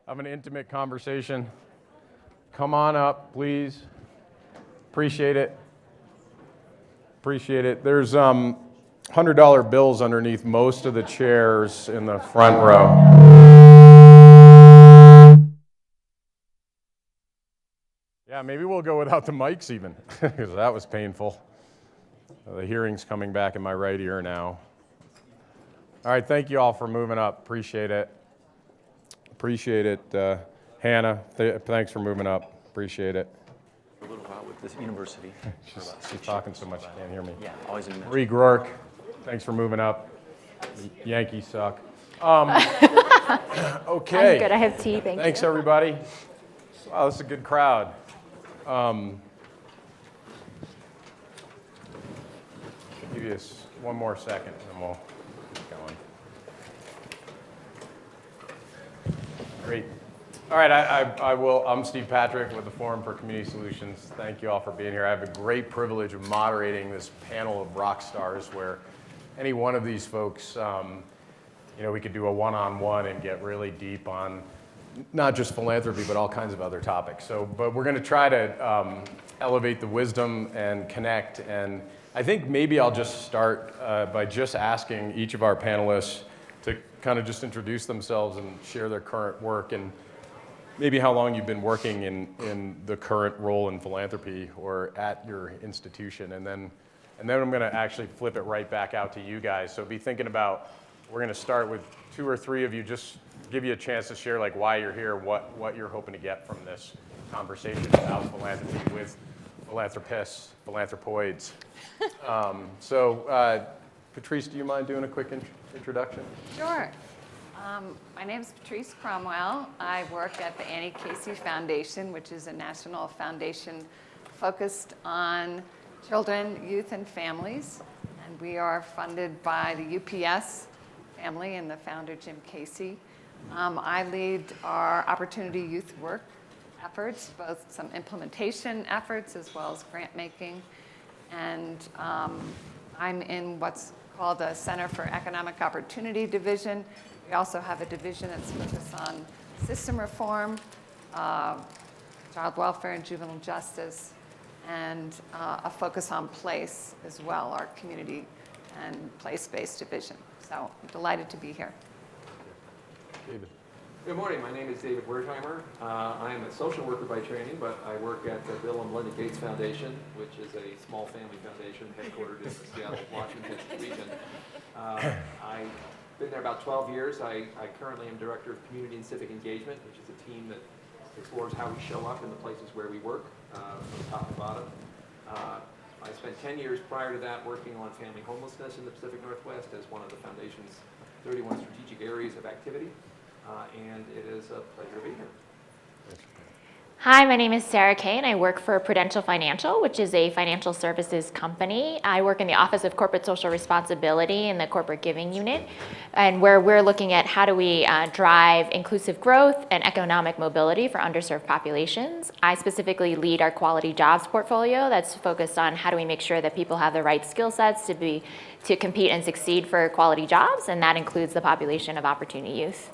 have an intimate conversation. Come on up, please. Appreciate it. Appreciate it. There's $100 bills underneath most of the chairs in the front row. Yeah, maybe we'll go without the mics even, because that was painful. The hearing's coming back in my right ear now. All right, thank you all for moving up. Appreciate it. Appreciate it. Hannah, thanks for moving up. Appreciate it. For a little while with this university. She's talking so much she can't hear me. Yeah, always in Marie Grork, thanks for moving up. Yankees suck. Okay. I'm good. I have tea. Thanks, everybody. Wow, this is a good crowd. Give you one more second, and then we'll keep going. Great. All right, I'm Steve Patrick with the Forum for Community Solutions. Thank you all for being here. I have the great privilege of moderating this panel of rock stars where any one of these folks, we could do a one-on-one and get really deep on not just philanthropy, but all kinds of other topics. But we're going to try to elevate the wisdom and connect. And I think maybe I'll just start by just asking each of our panelists to kind of just introduce themselves and share their current work and maybe how long you've been working in the current role in philanthropy or at your institution. And then I'm going to actually flip it right back out to you guys. So be thinking about, we're going to start with 2 or 3 of you, just give you a chance to share like why you're here, what you're hoping to get from this conversation about philanthropy with philanthropists, philanthropoids. Patrice, do you mind doing a quick introduction? Sure. My name is Patrice Cromwell. I work at the Cayce Foundation, which is a national foundation focused on children, youth, and families. And we are funded by the UPS family and the founder, Jim Cayce. I lead our Opportunity Youth Work efforts, both some implementation efforts as well as grant making. And I'm in what's called the Center for Economic Opportunity Division. We also have a division that's focused on system reform, child welfare and juvenile justice, and a focus on place as well, our community and place-based division. So I'm delighted to be here. David. Good morning. My name is David Wertheimer. I am a social worker by training, but I work at the Bill and Melinda Gates Foundation, which is a small family foundation headquartered in the Seattle, Washington region. I've been there about 12 years. I currently am Director of Community and Civic Engagement, which is a team that explores how we show up in the places where we work, from top to bottom. I spent 10 years prior to that working on family homelessness in the Pacific Northwest as one of the Foundation's 31 strategic areas of activity. And it is a pleasure to be here. Hi, my name is Sarah Kane. I work for Prudential Financial, which is a financial services company. I work in the Office of Corporate Social Responsibility in the Corporate Giving Unit, and where we're looking at how do we drive inclusive growth and economic mobility for underserved populations. I specifically lead our quality jobs portfolio that's focused on how do we make sure that people have the right skill sets to compete and succeed for quality jobs, and that includes the population of opportunity youth.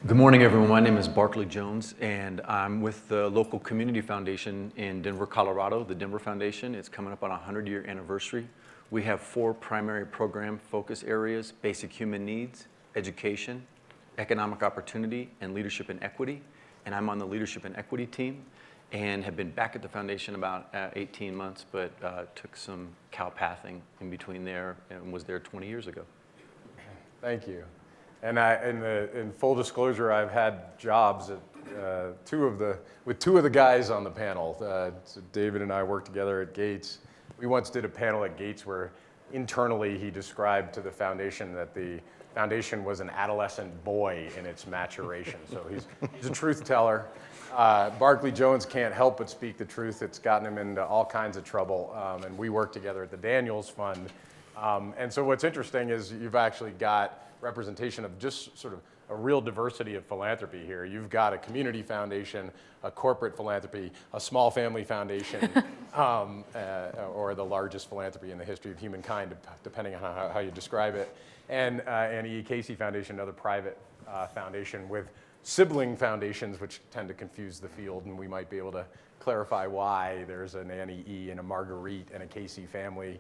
Good morning, everyone. My name is Barkley Jones, and I'm with the local community foundation in Denver, Colorado, the Denver Foundation. It's coming up on a 100-year anniversary. We have 4 primary program focus areas: basic human needs, education, economic opportunity, and leadership and equity. And I'm on the leadership and equity team and have been back at the foundation about 18 months, but took some cowpathing in between there and was there 20 years ago. Thank you. And in full disclosure, I've had jobs at 2 of the guys on the panel. So David and I worked together at Gates. We once did a panel at Gates where internally he described to the foundation that the foundation was an adolescent boy in its maturation. So he's a truth teller. Barkley Jones can't help but speak the truth. It's gotten him into all kinds of trouble. And we worked together at the Daniels Fund. And so what's interesting is you've actually got representation of just sort of a real diversity of philanthropy here. You've got a community foundation, a corporate philanthropy, a small family foundation, or the largest philanthropy in the history of humankind, depending on how you describe it, and E. Cayce Foundation, another private Foundation with sibling foundations, which tend to confuse the field, and we might be able to clarify why there's an Annie E and a Marguerite and a Cayce family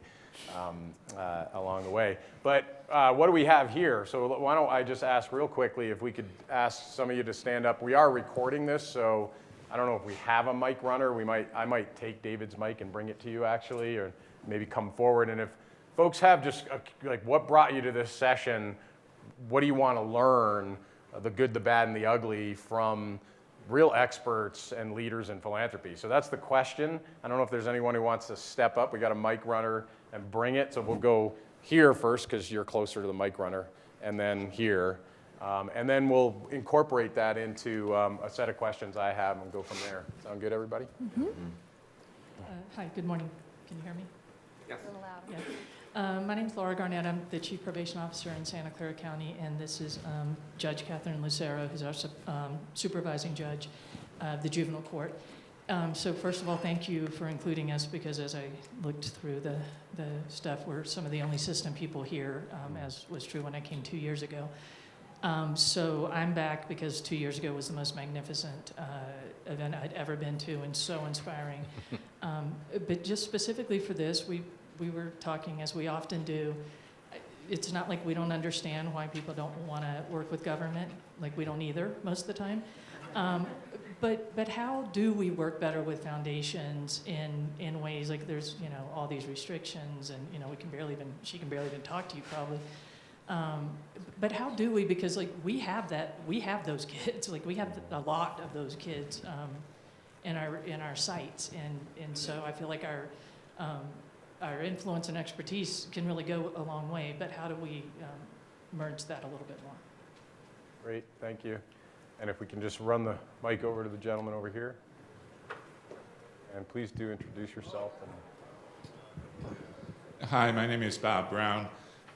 along the way. But what do we have here? So why don't I just ask real quickly if we could ask some of you to stand up. We are recording this, so I don't know if we have a mic runner. I might take David's mic and bring it to you actually, or maybe come forward. And if folks have just like what brought you to this session, what do you want to learn, the good, the bad, and the ugly from real experts and leaders in philanthropy? So that's the question. I don't know if there's anyone who wants to step up. We got a mic runner and bring it. So we'll go here first because you're closer to the mic runner, and then here. And then we'll incorporate that into a set of questions I have and go from there. Sound good, everybody? Mm-hmm. Hi, good morning. Can you hear me? Yes. A little louder. Yeah. My name's Laura Garnett. I'm the Chief Probation Officer in Santa Clara County, and this is Judge Catherine Lucero, who's our supervising judge of the juvenile court. So first of all, thank you for including us, because as I looked through the stuff, we're some of the only system people here, as was true when I came 2 years ago. So I'm back because 2 years ago was the most magnificent event I'd ever been to, and so inspiring. But just specifically for this, we were talking, as we often do. It's not like we don't understand why people don't want to work with government. Like, we don't either most of the time. But how do we work better with foundations in ways like there's all these restrictions, and she can barely even talk to you probably. But how do we? Because like we have those kids. Like, we have a lot of those kids in our sites, and so I feel like our influence and expertise can really go a long way. But how do we merge that a little bit more? Great, thank you. And if we can just run the mic over to the gentleman over here. And please do introduce yourself. Hi, my name is Bob Brown.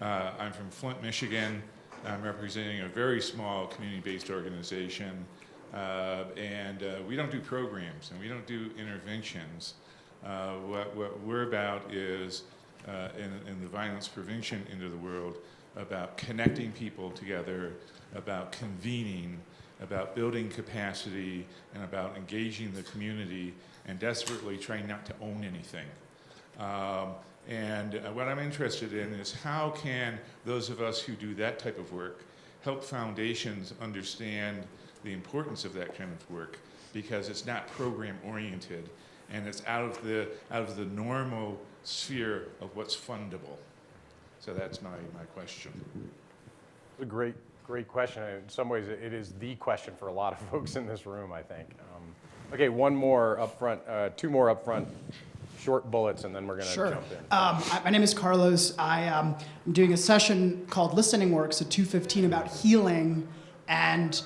I'm from Flint, Michigan. I'm representing a very small community-based organization. And we don't do programs, and we don't do interventions. What we're about is, in the violence prevention end of the world, about connecting people together, about convening, about building capacity, and about engaging the community, and desperately trying not to own anything. And what I'm interested in is how can those of us who do that type of work help foundations understand the importance of that kind of work, because it's not program oriented, and it's out of the normal sphere of what's fundable. So that's my question. It's a great question. In some ways, it is the question for a lot of folks in this room, I think. Okay, one more up front, two more up front, short bullets, and then we're going to jump in. My name is Carlos. I'm doing a session called Listening Works at 2:15 about healing and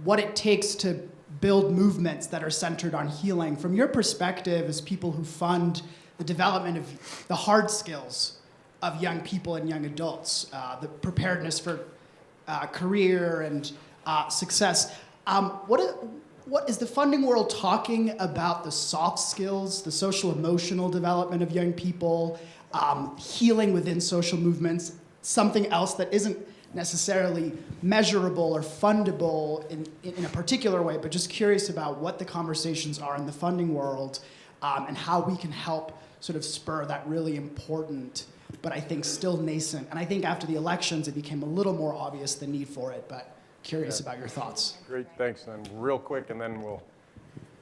what it takes to build movements that are centered on healing. From your perspective as people who fund the development of the hard skills of young people and young adults, the preparedness for career and success, what is the funding world talking about the soft skills, the social emotional development of young people, healing within social movements, something else that isn't necessarily measurable or fundable in a particular way, but just curious about what the conversations are in the funding world, and how we can help sort of spur that really important, but I think still nascent. And I think after the elections, it became a little more obvious the need for it, but curious about your thoughts. Great, thanks. And real quick, and then we'll...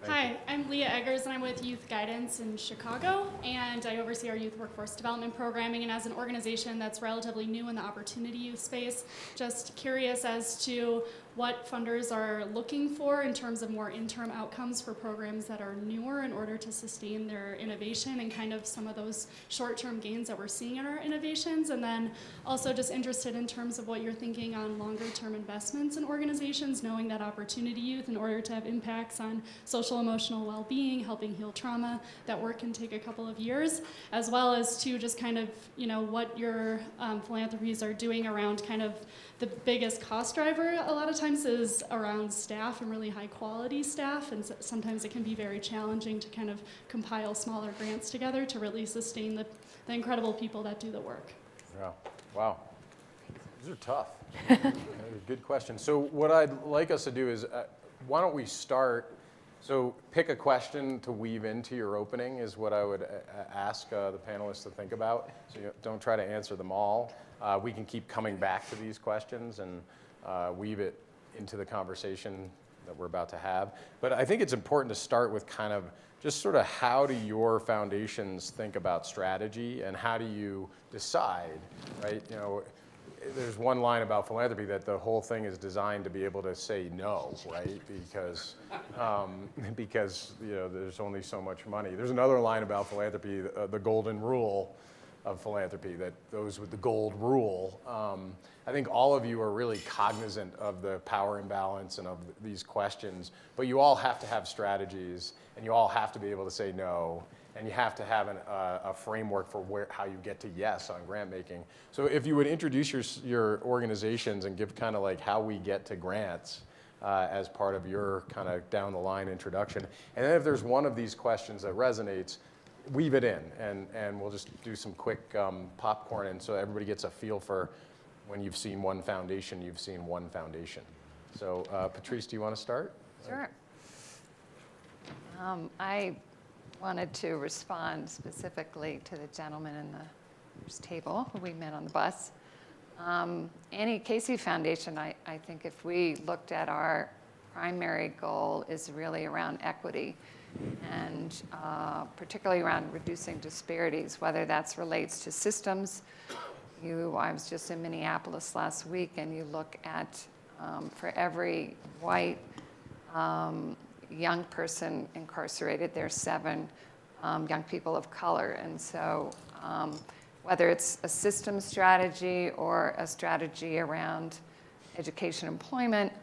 Hi, I'm Leah Eggers, and I'm with Youth Guidance in Chicago, and I oversee our youth workforce development programming. And as an organization that's relatively new in the opportunity youth space, just curious as to what funders are looking for in terms of more interim outcomes for programs that are newer in order to sustain their innovation, and kind of some of those short-term gains that we're seeing in our innovations. And then also just interested in terms of what you're thinking on longer-term investments in organizations, knowing that opportunity youth, in order to have impacts on social emotional well-being, helping heal trauma, that work can take a couple of years, as well as to just kind of, what your philanthropies are doing around kind of the biggest cost driver a lot of times is around staff, and really high quality staff, and sometimes it can be very challenging to kind of compile smaller grants together to really sustain the incredible people that do the work. Yeah, wow. These are tough. Good question. So what I'd like us to do is, why don't we start, so pick a question to weave into your opening is what I would ask the panelists to think about. So you don't try to answer them all. We can keep coming back to these questions and weave it into the conversation that we're about to have. But I think it's important to start with kind of just sort of how do your foundations think about strategy and how do you decide, right? You know, there's one line about philanthropy that the whole thing is designed to be able to say no, right? Because you know, there's only so much money. There's another line about philanthropy, the golden rule of philanthropy, that those with the gold rule. I think all of you are really cognizant of the power imbalance and of these questions, but you all have to have strategies and you all have to be able to say no, and you have to have a framework for how you get to yes on grant making. So if you would introduce your organizations and give kind of like how we get to grants as part of your kind of down the line introduction. And then if there's one of these questions that resonates, weave it in and we'll just do some quick popcorn, and so everybody gets a feel for when you've seen one foundation, you've seen one foundation. So Patrice, do you want to start? Sure. I wanted to respond specifically to the gentleman in the first table who we met on the bus. Cayce Foundation, I think if we looked at our primary goal is really around equity and particularly around reducing disparities, whether that relates to systems. I was just in Minneapolis last week, and you look at for every white young person incarcerated, there's 7 young people of color. And so whether it's a system strategy or a strategy around education employment,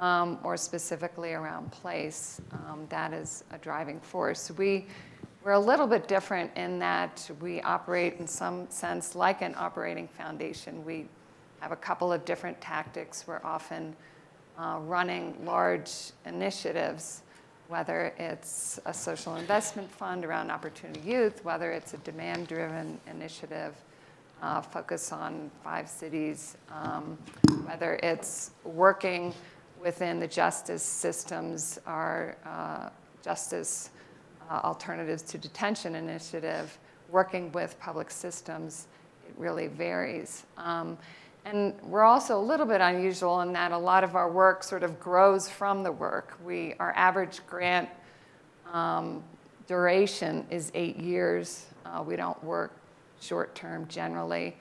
or specifically around place, that is a driving force. We're a little bit different in that we operate in some sense like an operating foundation. We have a couple of different tactics. We're often running large initiatives, whether it's a social investment fund around opportunity youth, whether it's a demand-driven initiative, focus on 5 cities, whether it's working within the justice systems, our justice alternatives to detention initiative, working with public systems, it really varies. And we're also a little bit unusual in that a lot of our work sort of grows from the work. Our average grant duration is 8 years. We don't work short-term generally.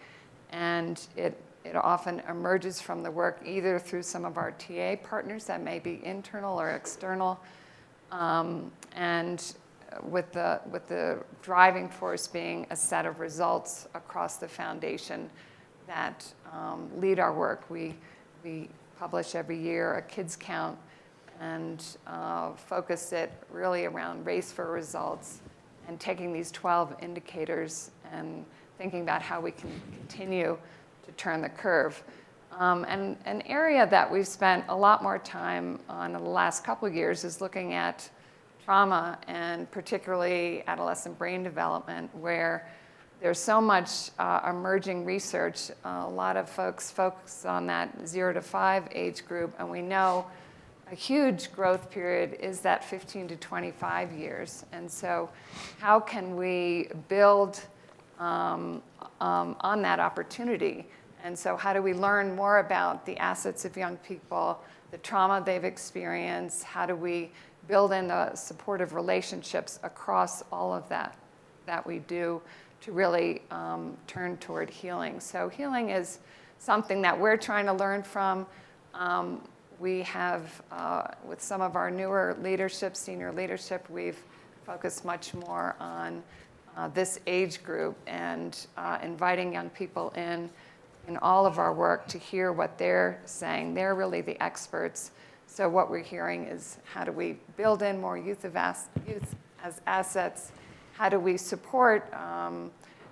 And it often emerges from the work either through some of our TA partners that may be internal or external. And with the driving force being a set of results across the foundation that lead our work. We publish every year a kids count and focus it really around race for results and taking these 12 indicators and thinking about how we can continue to turn the curve. And an area that we've spent a lot more time on in the last couple of years is looking at trauma and particularly adolescent brain development, where there's so much emerging research. A lot of folks focus on that 0 to 5 age group, and we know a huge growth period is that 15 to 25 years. And so how can we build on that opportunity? And so how do we learn more about the assets of young people, the trauma they've experienced? How do we build in the supportive relationships across all of that we do to really turn toward healing? So healing is something that we're trying to learn from. We have, with some of our newer leadership, senior leadership, we've focused much more on this age group and inviting young people in all of our work to hear what they're saying. They're really the experts. So what we're hearing is how do we build in more youth as assets? How do we support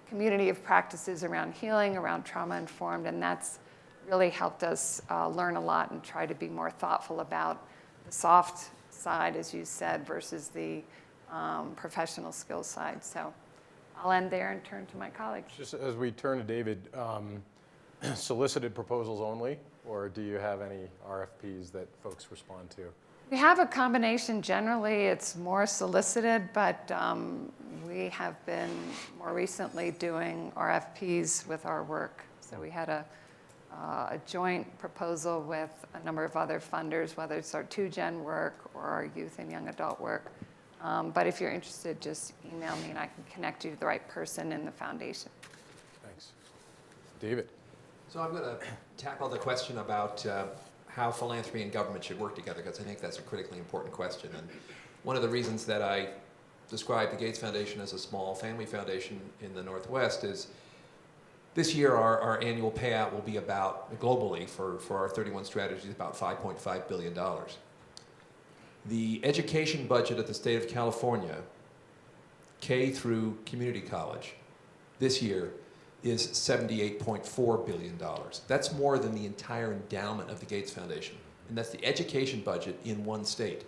community of practices around healing, around trauma-informed? And that's really helped us learn a lot and try to be more thoughtful about the soft side, as you said, versus the professional skills side. So I'll end there and turn to my colleagues. Just as we turn to David, solicited proposals only, or do you have any RFPs that folks respond to? We have a combination. Generally, it's more solicited, but we have been more recently doing RFPs with our work. So we had a joint proposal with a number of other funders, whether it's our 2Gen work or our youth and young adult work. But if you're interested, just email me and I can connect you to the right person in the foundation. Thanks. David? So I'm going to tackle the question about how philanthropy and government should work together, because I think that's a critically important question. And one of the reasons that I describe the Gates Foundation as a small family foundation in the Northwest is this year our annual payout will be about, globally, for our 31 strategies, about $5.5 billion. The education budget of the state of California, K through community college, this year is $78.4 billion. That's more than the entire endowment of the Gates Foundation. And that's the education budget in one state.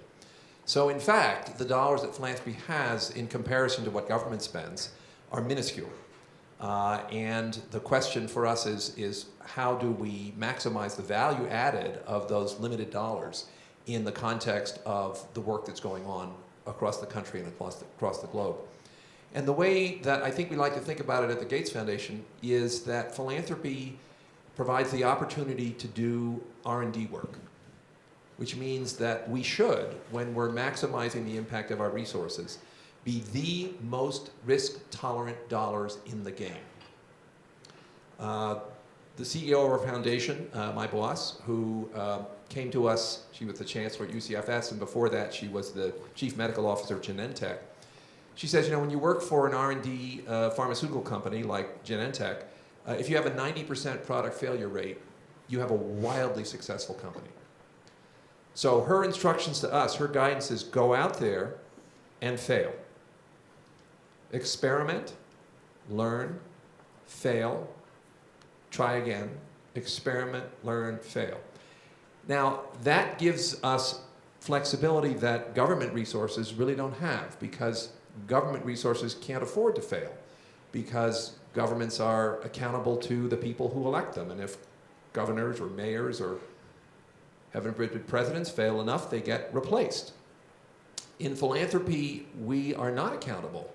So in fact, the dollars that philanthropy has in comparison to what government spends are minuscule. And the question for us is how do we maximize the value added of those limited dollars in the context of the work that's going on across the country and across the globe. And the way that I think we like to think about it at the Gates Foundation is that philanthropy provides the opportunity to do R&D work, which means that we should, when we're maximizing the impact of our resources, be the most risk-tolerant dollars in the game. The CEO of our foundation, my boss, who came to us, she was the chancellor at UCFS, and before that she was the chief medical officer at Genentech. She says, you know, when you work for an R&D pharmaceutical company like Genentech, if you have a 90% product failure rate, you have a wildly successful company. So her instructions to us, her guidance is go out there and fail. Experiment, learn, fail, try again, experiment, learn, fail. Now, that gives us flexibility that government resources really don't have, because government resources can't afford to fail, because governments are accountable to the people who elect them. And if governors or mayors or heaven forbid presidents fail enough, they get replaced. In philanthropy, we are not accountable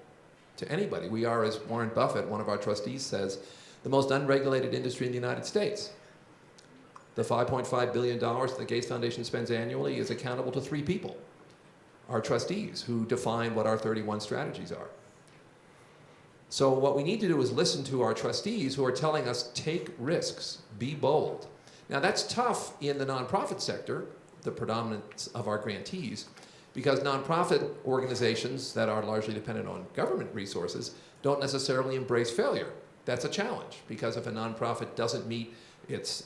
to anybody. We are, as Warren Buffett, one of our trustees, says, the most unregulated industry in the United States. The $5.5 billion the Gates Foundation spends annually is accountable to 3 people, our trustees, who define what our 31 strategies are. So what we need to do is listen to our trustees who are telling us, take risks, be bold. Now that's tough in the nonprofit sector, the predominance of our grantees, because nonprofit organizations that are largely dependent on government resources don't necessarily embrace failure. That's a challenge, because if a nonprofit doesn't meet its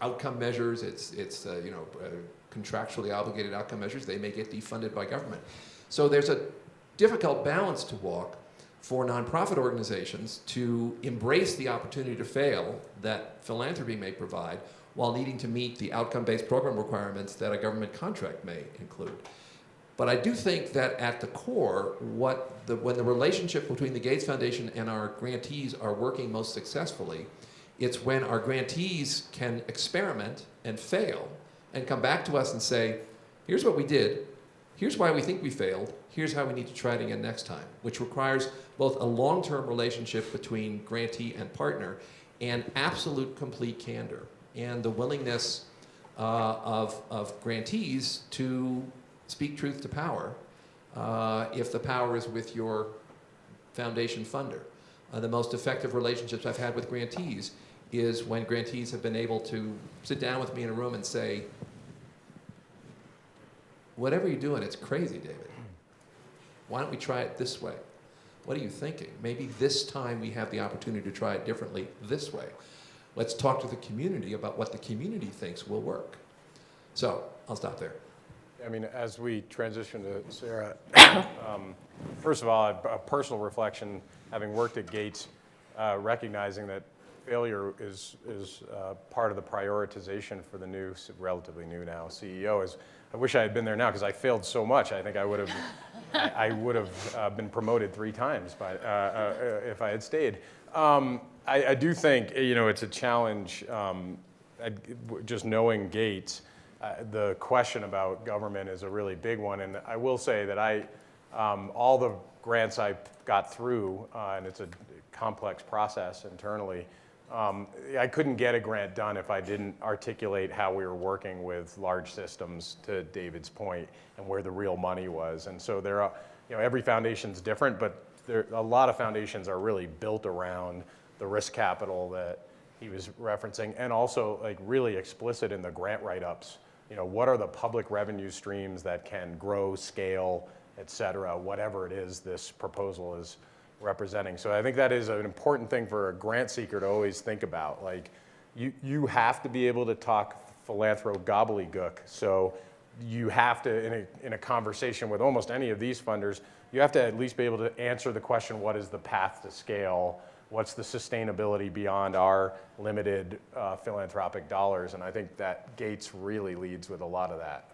outcome measures, its contractually obligated outcome measures, they may get defunded by government. So there's a difficult balance to walk for nonprofit organizations to embrace the opportunity to fail that philanthropy may provide, while needing to meet the outcome-based program requirements that a government contract may include. But I do think that at the core, when the relationship between the Gates Foundation and our grantees are working most successfully, it's when our grantees can experiment and fail and come back to us and say, here's what we did, here's why we think we failed, here's how we need to try it again next time, which requires both a long-term relationship between grantee and partner and absolute complete candor, and the willingness of grantees to speak truth to power if the power is with your foundation funder. The most effective relationships I've had with grantees is when grantees have been able to sit down with me in a room and say, whatever you're doing, it's crazy, David. Why don't we try it this way? What are you thinking? Maybe this time we have the opportunity to try it differently this way. Let's talk to the community about what the community thinks will work. So I'll stop there. I mean, as we transition to Sarah, first of all, a personal reflection, having worked at Gates, recognizing that failure is part of the prioritization for the new, relatively new now, CEO. I wish I had been there now, because I failed so much. I think I would have been promoted 3 times if I had stayed. I do think, it's a challenge, just knowing Gates, the question about government is a really big one. And I will say that all the grants I got through, and it's a complex process internally, I couldn't get a grant done if I didn't articulate how we were working with large systems, to David's point, and where the real money was. And so there are, every foundation's different, but a lot of foundations are really built around the risk capital that he was referencing, and also like really explicit in the grant write-ups. What are the public revenue streams that can grow, scale, et cetera, whatever it is this proposal is representing. So I think that is an important thing for a grant seeker to always think about. Like, you have to be able to talk philanthro gobbledygook. So you have to, in a conversation with almost any of these funders, you have to at least be able to answer the question, what is the path to scale? What's the sustainability beyond our limited philanthropic dollars? And I think that Gates really leads with a lot of that.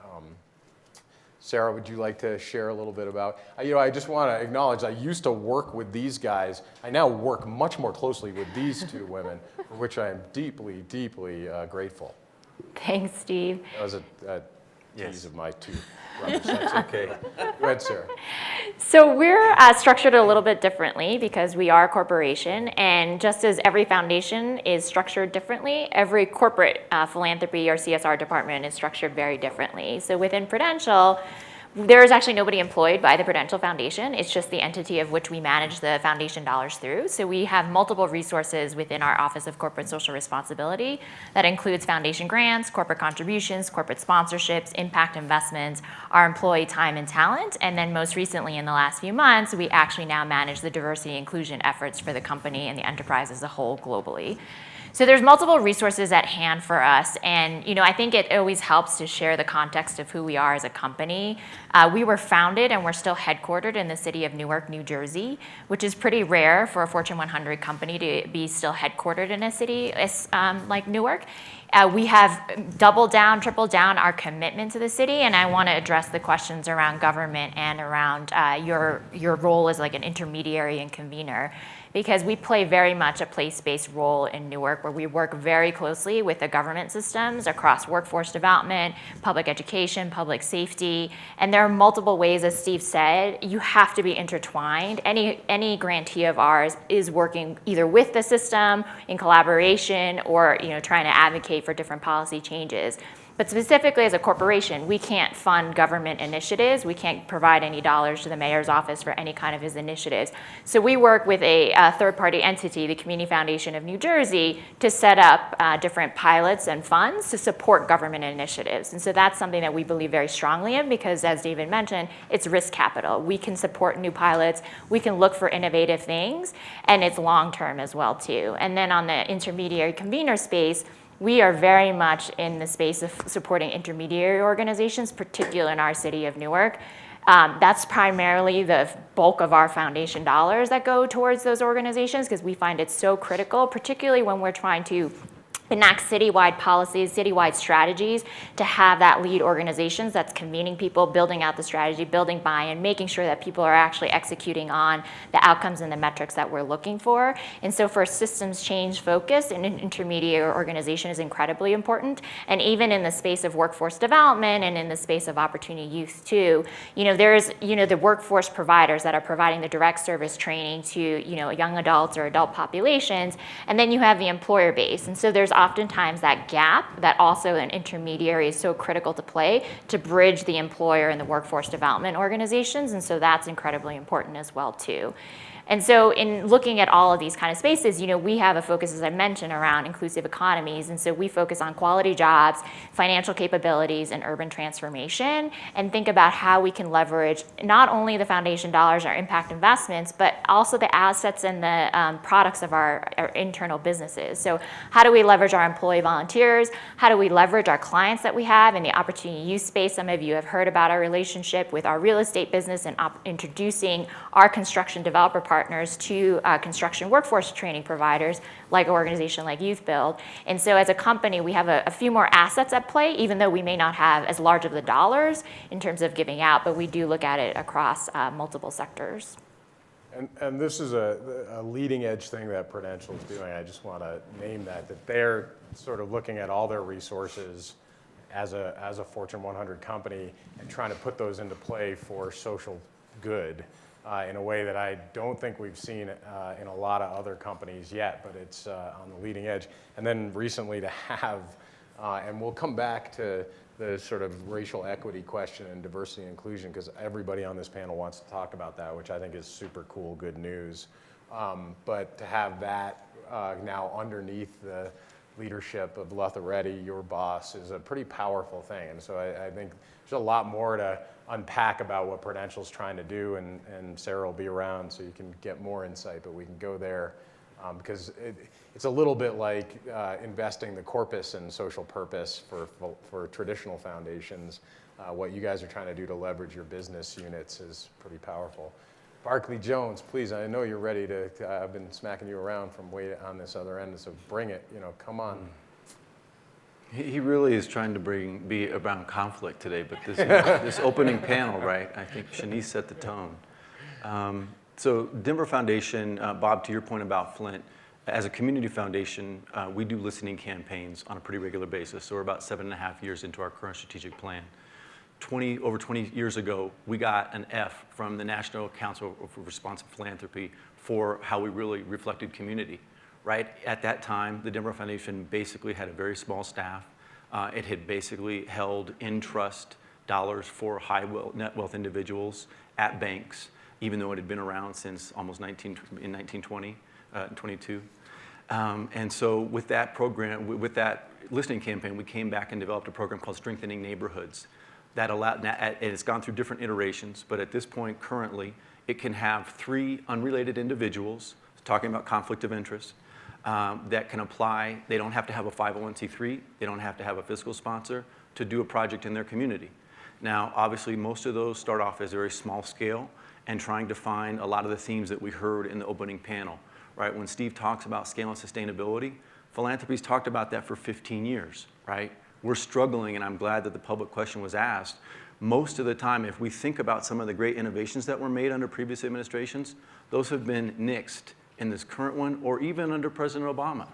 Sarah, would you like to share a little bit about, I just want to acknowledge I used to work with these guys. I now work much more closely with these two women, for which I am deeply, deeply grateful. Thanks, Steve. That was a tease of my two brothers. That's okay. Go ahead, Sarah. So we're structured a little bit differently because we are a corporation, and just as every foundation is structured differently, every corporate philanthropy or CSR department is structured very differently. So within Prudential, there is actually nobody employed by the Prudential Foundation. It's just the entity of which we manage the foundation dollars through. So we have multiple resources within our Office of Corporate Social Responsibility that includes foundation grants, corporate contributions, corporate sponsorships, impact investments, our employee time and talent, and then most recently in the last few months, we actually now manage the diversity and inclusion efforts for the company and the enterprise as a whole globally. So there's multiple resources at hand for us, and I think it always helps to share the context of who we are as a company. We were founded and we're still headquartered in the city of Newark, New Jersey, which is pretty rare for a Fortune 100 company to be still headquartered in a city like Newark. We have doubled down, tripled down our commitment to the city, and I want to address the questions around government and around your role as like an intermediary and convener, because we play very much a place-based role in Newark, where we work very closely with the government systems across workforce development, public education, public safety, and there are multiple ways, as Steve said, you have to be intertwined. Any grantee of ours is working either with the system in collaboration or trying to advocate for different policy changes. But specifically as a corporation, we can't fund government initiatives. We can't provide any dollars to the mayor's office for any kind of his initiatives. So we work with a third-party entity, the Community Foundation of New Jersey, to set up different pilots and funds to support government initiatives. And so that's something that we believe very strongly in because, as David mentioned, it's risk capital. We can support new pilots. We can look for innovative things, and it's long-term as well, too. And then on the intermediary convener space, we are very much in the space of supporting intermediary organizations, particularly in our city of Newark. That's primarily the bulk of our foundation dollars that go towards those organizations because we find it so critical, particularly when we're trying to enact citywide policies, citywide strategies to have that lead organizations that's convening people, building out the strategy, building buy-in, making sure that people are actually executing on the outcomes and the metrics that we're looking for. And so for systems change focus, an intermediate organization is incredibly important. And even in the space of workforce development and in the space of opportunity youth too, there's, the workforce providers that are providing the direct service training to, young adults or adult populations. And then you have the employer base. And so there's oftentimes that gap that also an intermediary is so critical to play to bridge the employer and the workforce development organizations. And so that's incredibly important as well too. And so in looking at all of these kind of spaces, we have a focus, as I mentioned, around inclusive economies. And so we focus on quality jobs, financial capabilities, and urban transformation, and think about how we can leverage not only the foundation dollars, our impact investments, but also the assets and the products of our internal businesses. So how do we leverage our employee volunteers? How do we leverage our clients that we have in the opportunity use space? Some of you have heard about our relationship with our real estate business and introducing our construction developer partners to construction workforce training providers like an organization like Youth Build. And so as a company, we have a few more assets at play, even though we may not have as large of the dollars in terms of giving out, but we do look at it across multiple sectors. And this is a leading edge thing that Prudential is doing. I just want to name that they're sort of looking at all their resources as a Fortune 100 company and trying to put those into play for social good in a way that I don't think we've seen in a lot of other companies yet, but it's on the leading edge. And then recently to have, and we'll come back to the sort of racial equity question and diversity and inclusion, because everybody on this panel wants to talk about that, which I think is super cool, good news. But to have that now underneath the leadership of Luther Reddy, your boss, is a pretty powerful thing. And so I think there's a lot more to unpack about what Prudential's trying to do, and Sarah will be around so you can get more insight, but we can go there. Because it's a little bit like investing the corpus in social purpose for traditional foundations. What you guys are trying to do to leverage your business units is pretty powerful. Barclay Jones, please, I know you're ready to, I've been smacking you around from way on this other end, so bring it, come on. He really is trying to be around conflict today, but this opening panel, right, I think Shanice set the tone. So Denver Foundation, Bob, to your point about Flint, as a community foundation, we do listening campaigns on a pretty regular basis. So we're about 7.5 years into our current strategic plan. Over 20 years ago, we got an F from the National Council for Responsible Philanthropy for how we really reflected community, right? At that time, the Denver Foundation basically had a very small staff. It had basically held in trust dollars for high net wealth individuals at banks, even though it had been around since almost 1920, 22. And so with that program, with that listening campaign, we came back and developed a program called Strengthening Neighborhoods. That allowed, and it's gone through different iterations, but at this point, currently, it can have 3 unrelated individuals, talking about conflict of interest, that can apply. They don't have to have a 501c3, they don't have to have a fiscal sponsor to do a project in their community. Now, obviously, most of those start off as very small scale, and trying to find a lot of the themes that we heard in the opening panel, right? When Steve talks about scale and sustainability, Philanthropy's talked about that for 15 years, right? We're struggling, and I'm glad that the public question was asked. Most of the time, if we think about some of the great innovations that were made under previous administrations, those have been nixed in this current one, or even under President Obama,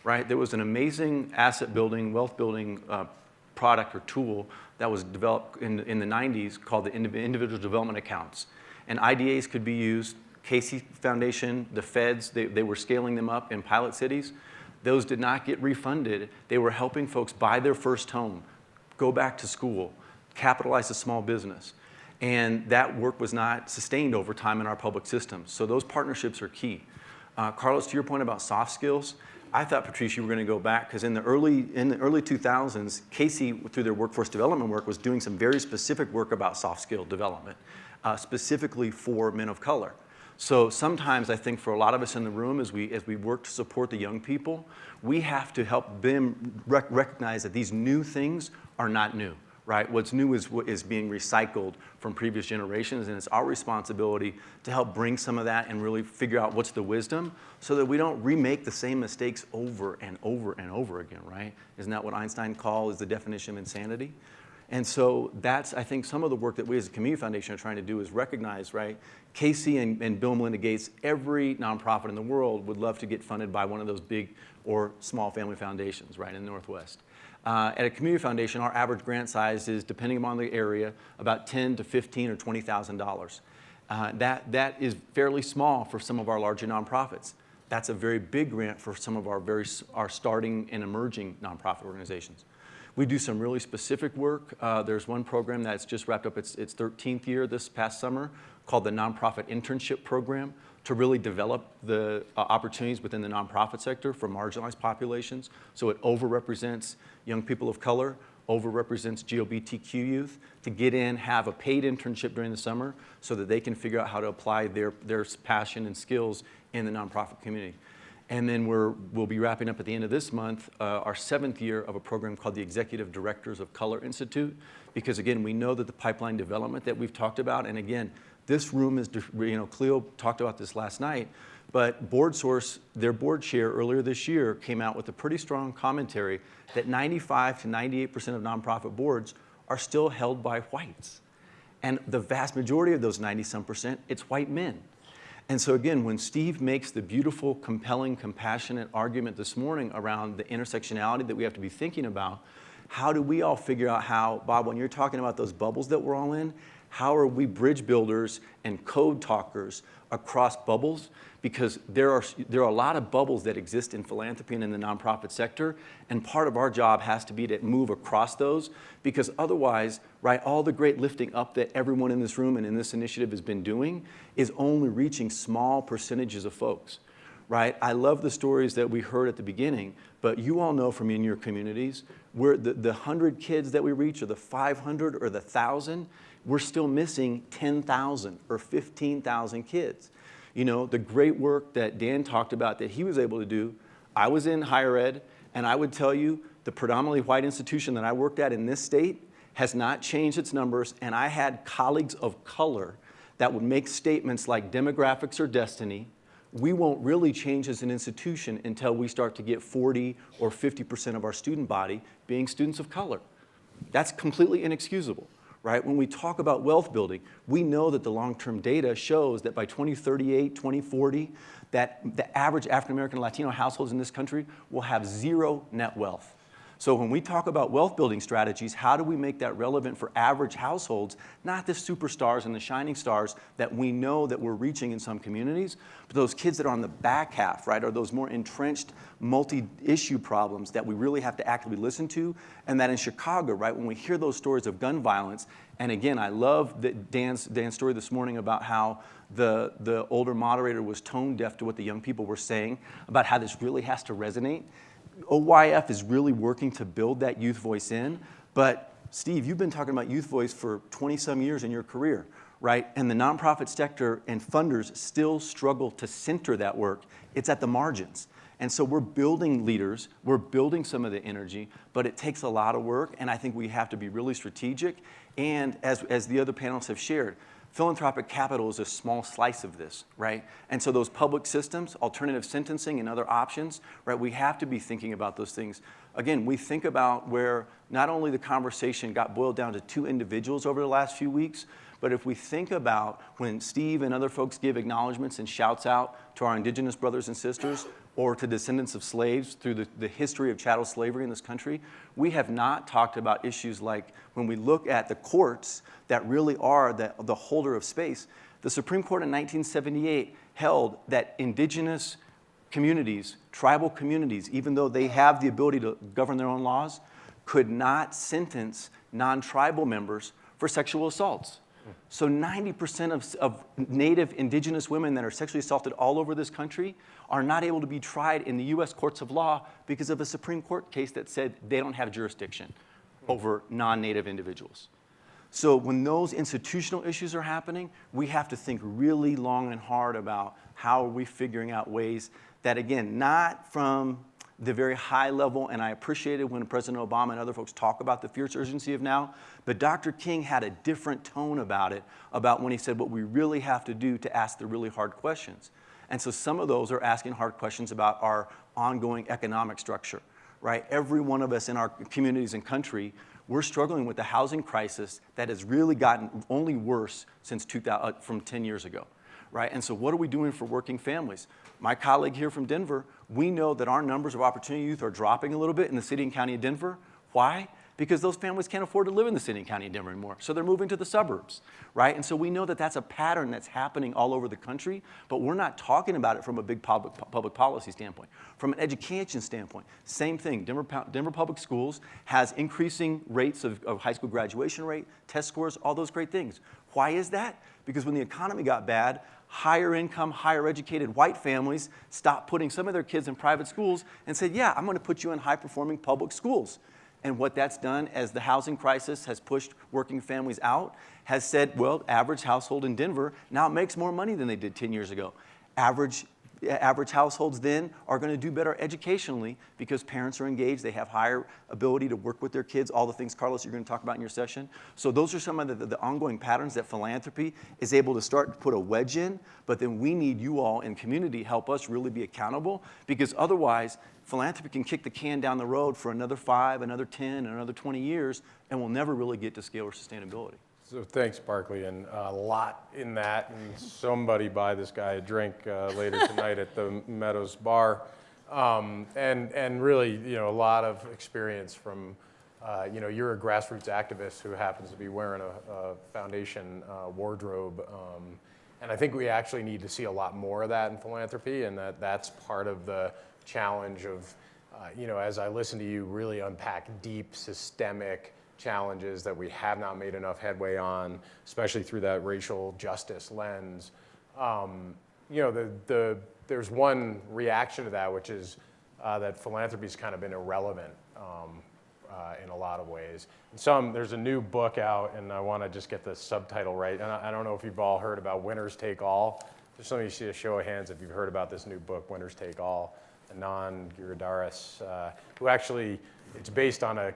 right? There was an amazing asset building, wealth building product or tool that was developed in the 90s called the individual development accounts. And IDAs could be used. Cayce Foundation, the feds, they were scaling them up in pilot cities. Those did not get refunded. They were helping folks buy their first home, go back to school, capitalize a small business. And that work was not sustained over time in our public systems. So those partnerships are key. Carlos, to your point about soft skills, I thought, Patrice, you were going to go back, because in the early 2000s, Cayce, through their workforce development work, was doing some very specific work about soft skill development, specifically for men of color. So sometimes I think for a lot of us in the room, as we work to support the young people, we have to help them recognize that these new things are not new, right? What's new is what is being recycled from previous generations, and it's our responsibility to help bring some of that and really figure out what's the wisdom so that we don't remake the same mistakes over and over and over again, right? Isn't that what Einstein called the definition of insanity? And so that's, I think, some of the work that we as a community foundation are trying to do is recognize, right? Cayce and Bill and Melinda Gates, every nonprofit in the world would love to get funded by one of those big or small family foundations, right, in the Northwest. At a community foundation, our average grant size is, depending upon the area, about $10,000 to $15,000 or $20,000. That is fairly small for some of our larger nonprofits. That's a very big grant for some of our starting and emerging nonprofit organizations. We do some really specific work. There's one program that's just wrapped up its 13th year this past summer called the Nonprofit Internship Program to really develop the opportunities within the nonprofit sector for marginalized populations. So it overrepresents young people of color, overrepresents GLBTQ youth, to get in, have a paid internship during the summer so that they can figure out how to apply their passion and skills in the nonprofit community. And then we'll be wrapping up at the end of this month our 7th year of a program called the Executive Directors of Color Institute, because again, we know that the pipeline development that we've talked about, and again, this room is, Cleo talked about this last night, but BoardSource, their board chair earlier this year came out with a pretty strong commentary that 95 to 98% of nonprofit boards are still held by whites. And the vast majority of those 90-some%, it's white men. And so again, when Steve makes the beautiful, compelling, compassionate argument this morning around the intersectionality that we have to be thinking about, how do we all figure out how, Bob, when you're talking about those bubbles that we're all in, how are we bridge builders and code talkers across bubbles? Because there are a lot of bubbles that exist in philanthropy and in the nonprofit sector, and part of our job has to be to move across those, because otherwise, right, all the great lifting up that everyone in this room and in this initiative has been doing is only reaching small percentages of folks, right? I love the stories that we heard at the beginning, but you all know from in your communities, where the 100 kids that we reach, or the 500 or the 1,000, we're still missing 10,000 or 15,000 kids. You know, the great work that Dan talked about that he was able to do, I was in higher ed, and I would tell you the predominantly white institution that I worked at in this state has not changed its numbers, and I had colleagues of color that would make statements like demographics are destiny. We won't really change as an institution until we start to get 40 or 50% of our student body being students of color. That's completely inexcusable. Right? When we talk about wealth building, we know that the long-term data shows that by 2038, 2040, that the average African-American and Latino households in this country will have zero net wealth. So when we talk about wealth building strategies, how do we make that relevant for average households, not the superstars and the shining stars that we know that we're reaching in some communities, but those kids that are on the back half, right, are those more entrenched multi-issue problems that we really have to actively listen to, and that in Chicago, right, when we hear those stories of gun violence, and again, I love Dan's story this morning about how the older moderator was tone deaf to what the young people were saying about how this really has to resonate. OYF is really working to build that youth voice in, but Steve, you've been talking about youth voice for 20-some years in your career, right? And the nonprofit sector and funders still struggle to center that work. It's at the margins. And so we're building leaders, we're building some of the energy, but it takes a lot of work, and I think we have to be really strategic. And as the other panelists have shared, philanthropic capital is a small slice of this, right? And so those public systems, alternative sentencing, and other options, right, we have to be thinking about those things. Again, we think about where not only the conversation got boiled down to two individuals over the last few weeks, but if we think about when Steve and other folks give acknowledgments and shouts out to our indigenous brothers and sisters or to descendants of slaves through the history of chattel slavery in this country, we have not talked about issues like when we look at the courts that really are the holder of space. The Supreme Court in 1978 held that indigenous communities, tribal communities, even though they have the ability to govern their own laws, could not sentence non-tribal members for sexual assaults. So 90% of Native indigenous women that are sexually assaulted all over this country are not able to be tried in the US courts of law because of a Supreme Court case that said they don't have jurisdiction over non-Native individuals. So when those institutional issues are happening, we have to think really long and hard about how are we figuring out ways that, again, not from the very high level, and I appreciated when President Obama and other folks talk about the fierce urgency of now, but Dr. King had a different tone about it, about when he said what we really have to do to ask the really hard questions. And so some of those are asking hard questions about our ongoing economic structure, right? Every one of us in our communities and country, we're struggling with the housing crisis that has really gotten only worse since from 10 years ago, right? And so what are we doing for working families? My colleague here from Denver, we know that our numbers of opportunity youth are dropping a little bit in the city and county of Denver. Why? Because those families can't afford to live in the city and county of Denver anymore. So they're moving to the suburbs, right? And so we know that that's a pattern that's happening all over the country, but we're not talking about it from a big public policy standpoint. From an education standpoint, same thing. Denver Public Schools has increasing rates of high school graduation rate, test scores, all those great things. Why is that? Because when the economy got bad, higher income, higher educated white families stopped putting some of their kids in private schools and said, yeah, I'm going to put you in high performing public schools. And what that's done as the housing crisis has pushed working families out, has said, well, average household in Denver now makes more money than they did 10 years ago. Average households then are going to do better educationally because parents are engaged, they have higher ability to work with their kids, all the things, Carlos, you're going to talk about in your session. So those are some of the ongoing patterns that philanthropy is able to start to put a wedge in, but then we need you all in community help us really be accountable, because otherwise philanthropy can kick the can down the road for another 5, another 10, another 20 years, and we'll never really get to scale or sustainability. So thanks, Barclay, and a lot in that, and somebody buy this guy a drink later tonight at the Meadows Bar. And really, a lot of experience from, you're a grassroots activist who happens to be wearing a foundation wardrobe. And I think we actually need to see a lot more of that in philanthropy, and that's part of the challenge of, as I listen to you really unpack deep systemic challenges that we have not made enough headway on, especially through that racial justice lens. There's one reaction to that, which is that philanthropy's kind of been irrelevant in a lot of ways. There's a new book out, and I want to just get the subtitle right. And I don't know if you've all heard about Winners Take All. Just let me see a show of hands if you've heard about this new book, Winners Take All. Anand Giridharadas, who actually, it's based on a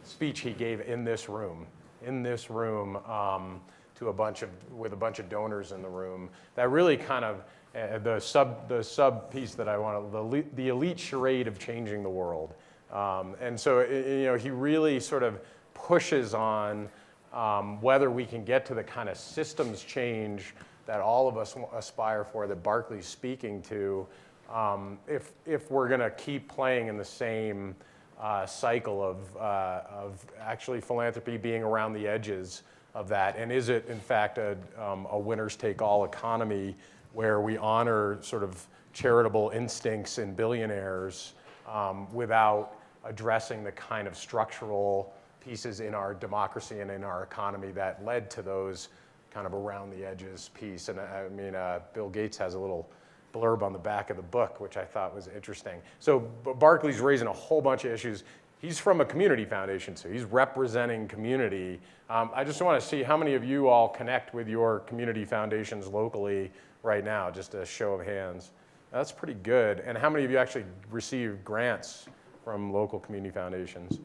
speech he gave in this room, with a bunch of donors in the room. That really kind of the sub piece that I want, the elite charade of changing the world. And so he really sort of pushes on whether we can get to the kind of systems change that all of us aspire for, that Barclay's speaking to, if we're going to keep playing in the same cycle of actually philanthropy being around the edges of that, and is it in fact a winners-take-all economy where we honor sort of charitable instincts in billionaires without addressing the kind of structural pieces in our democracy and in our economy that led to those kind of around the edges piece. And I mean, Bill Gates has a little blurb on the back of the book, which I thought was interesting. So Barclay's raising a whole bunch of issues. He's from a community foundation, so he's representing community. I just want to see how many of you all connect with your community foundations locally right now, just a show of hands. That's pretty good. And how many of you actually receive grants from local community foundations?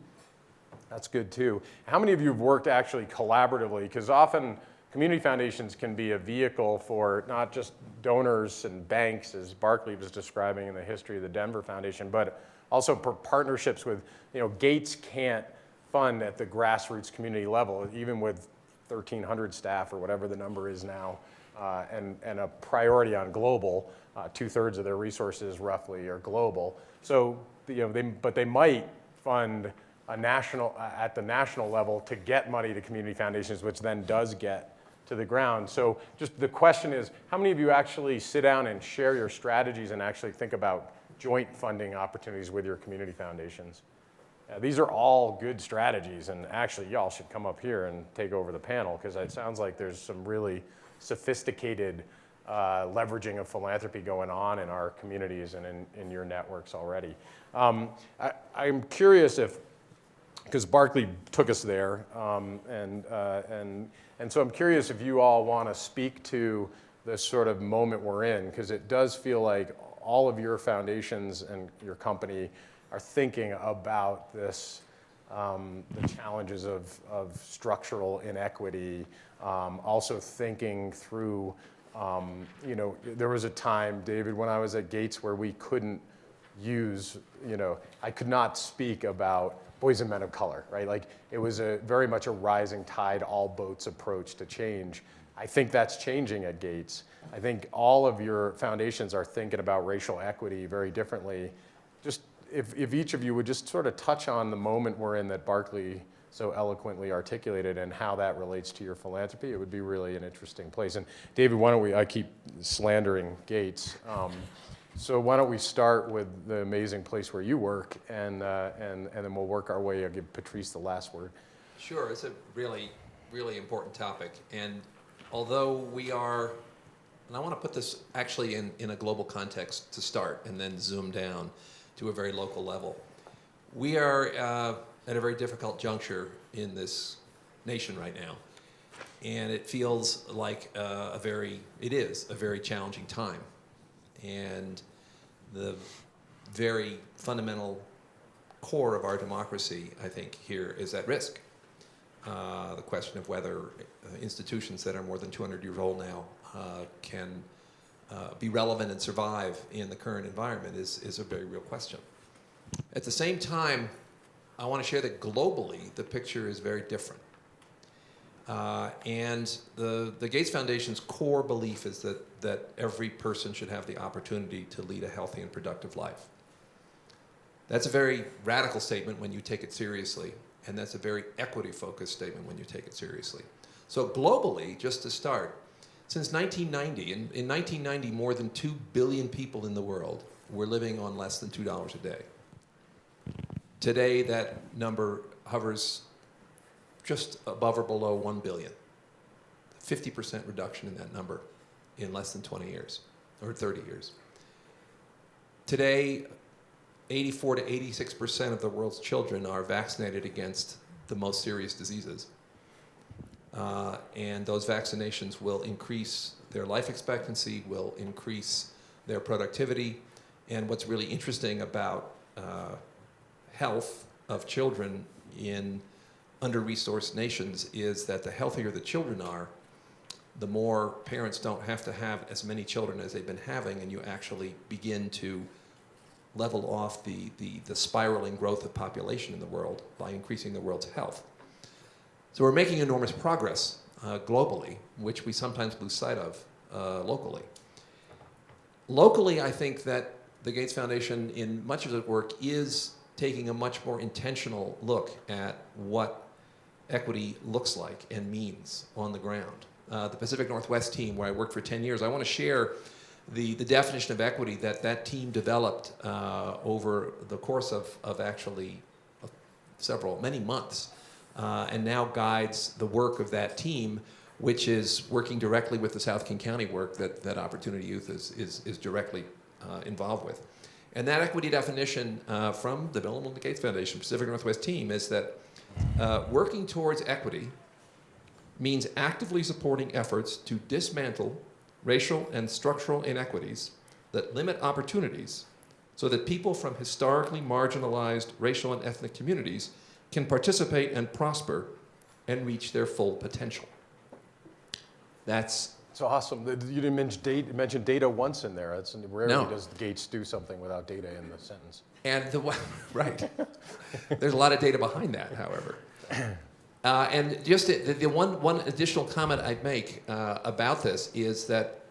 That's good too. How many of you have worked actually collaboratively? Because often community foundations can be a vehicle for not just donors and banks, as Barclay was describing in the history of the Denver Foundation, but also for partnerships with, Gates can't fund at the grassroots community level, even with 1,300 staff or whatever the number is now, and a priority on global. 2/3 of their resources roughly are global. So, but they might fund at the national level to get money to community foundations, which then does get to the ground. So just the question is, how many of you actually sit down and share your strategies and actually think about joint funding opportunities with your community foundations? These are all good strategies, and actually y'all should come up here and take over the panel, because it sounds like there's some really sophisticated leveraging of philanthropy going on in our communities and in your networks already. I'm curious because Barclay took us there, and so I'm curious if you all want to speak to this sort of moment we're in, because it does feel like all of your foundations and your company are thinking about this, the challenges of structural inequity, also thinking through, there was a time, David, when I was at Gates where we couldn't use, I could not speak about boys and men of color, right? Like, it was very much a rising tide, all boats approach to change. I think that's changing at Gates. I think all of your foundations are thinking about racial equity very differently. Just if each of you would just sort of touch on the moment we're in that Barclay so eloquently articulated and how that relates to your philanthropy, it would be really an interesting place. And David, I keep slandering Gates. So why don't we start with the amazing place where you work, and then we'll work our way. I'll give Patrice the last word. Sure, it's a really, really important topic. And although we are, and I want to put this actually in a global context to start, and then zoom down to a very local level. We are at a very difficult juncture in this nation right now. And it feels like it is a very challenging time. And the very fundamental core of our democracy, I think, here is at risk. The question of whether institutions that are more than 200 years old now can be relevant and survive in the current environment is a very real question. At the same time, I want to share that globally, the picture is very different. And the Gates Foundation's core belief is that every person should have the opportunity to lead a healthy and productive life. That's a very radical statement when you take it seriously, and that's a very equity-focused statement when you take it seriously. So globally, just to start, since 1990, in 1990, more than 2 billion people in the world were living on less than $2 a day. Today, that number hovers just above or below 1 billion. 50% reduction in that number in less than 20 years, or 30 years. Today, 84 to 86% of the world's children are vaccinated against the most serious diseases. And those vaccinations will increase their life expectancy, will increase their productivity. And what's really interesting about health of children in under-resourced nations is that the healthier the children are, the more parents don't have to have as many children as they've been having, and you actually begin to level off the spiraling growth of population in the world by increasing the world's health. So we're making enormous progress globally, which we sometimes lose sight of locally. Locally, I think that the Gates Foundation, in much of its work, is taking a much more intentional look at what equity looks like and means on the ground. The Pacific Northwest team, where I worked for 10 years, I want to share the definition of equity that team developed over the course of actually many months, and now guides the work of that team, which is working directly with the South King County work that Opportunity Youth is directly involved with. And that equity definition from the Bill and Melinda Gates Foundation Pacific Northwest team is that working towards equity means actively supporting efforts to dismantle racial and structural inequities that limit opportunities so that people from historically marginalized racial and ethnic communities can participate and prosper and reach their full potential. That's It's awesome. You didn't mention data once in there. That's rarely does Gates do something without data in the sentence. And right. There's a lot of data behind that, however. And just the one additional comment I'd make about this is that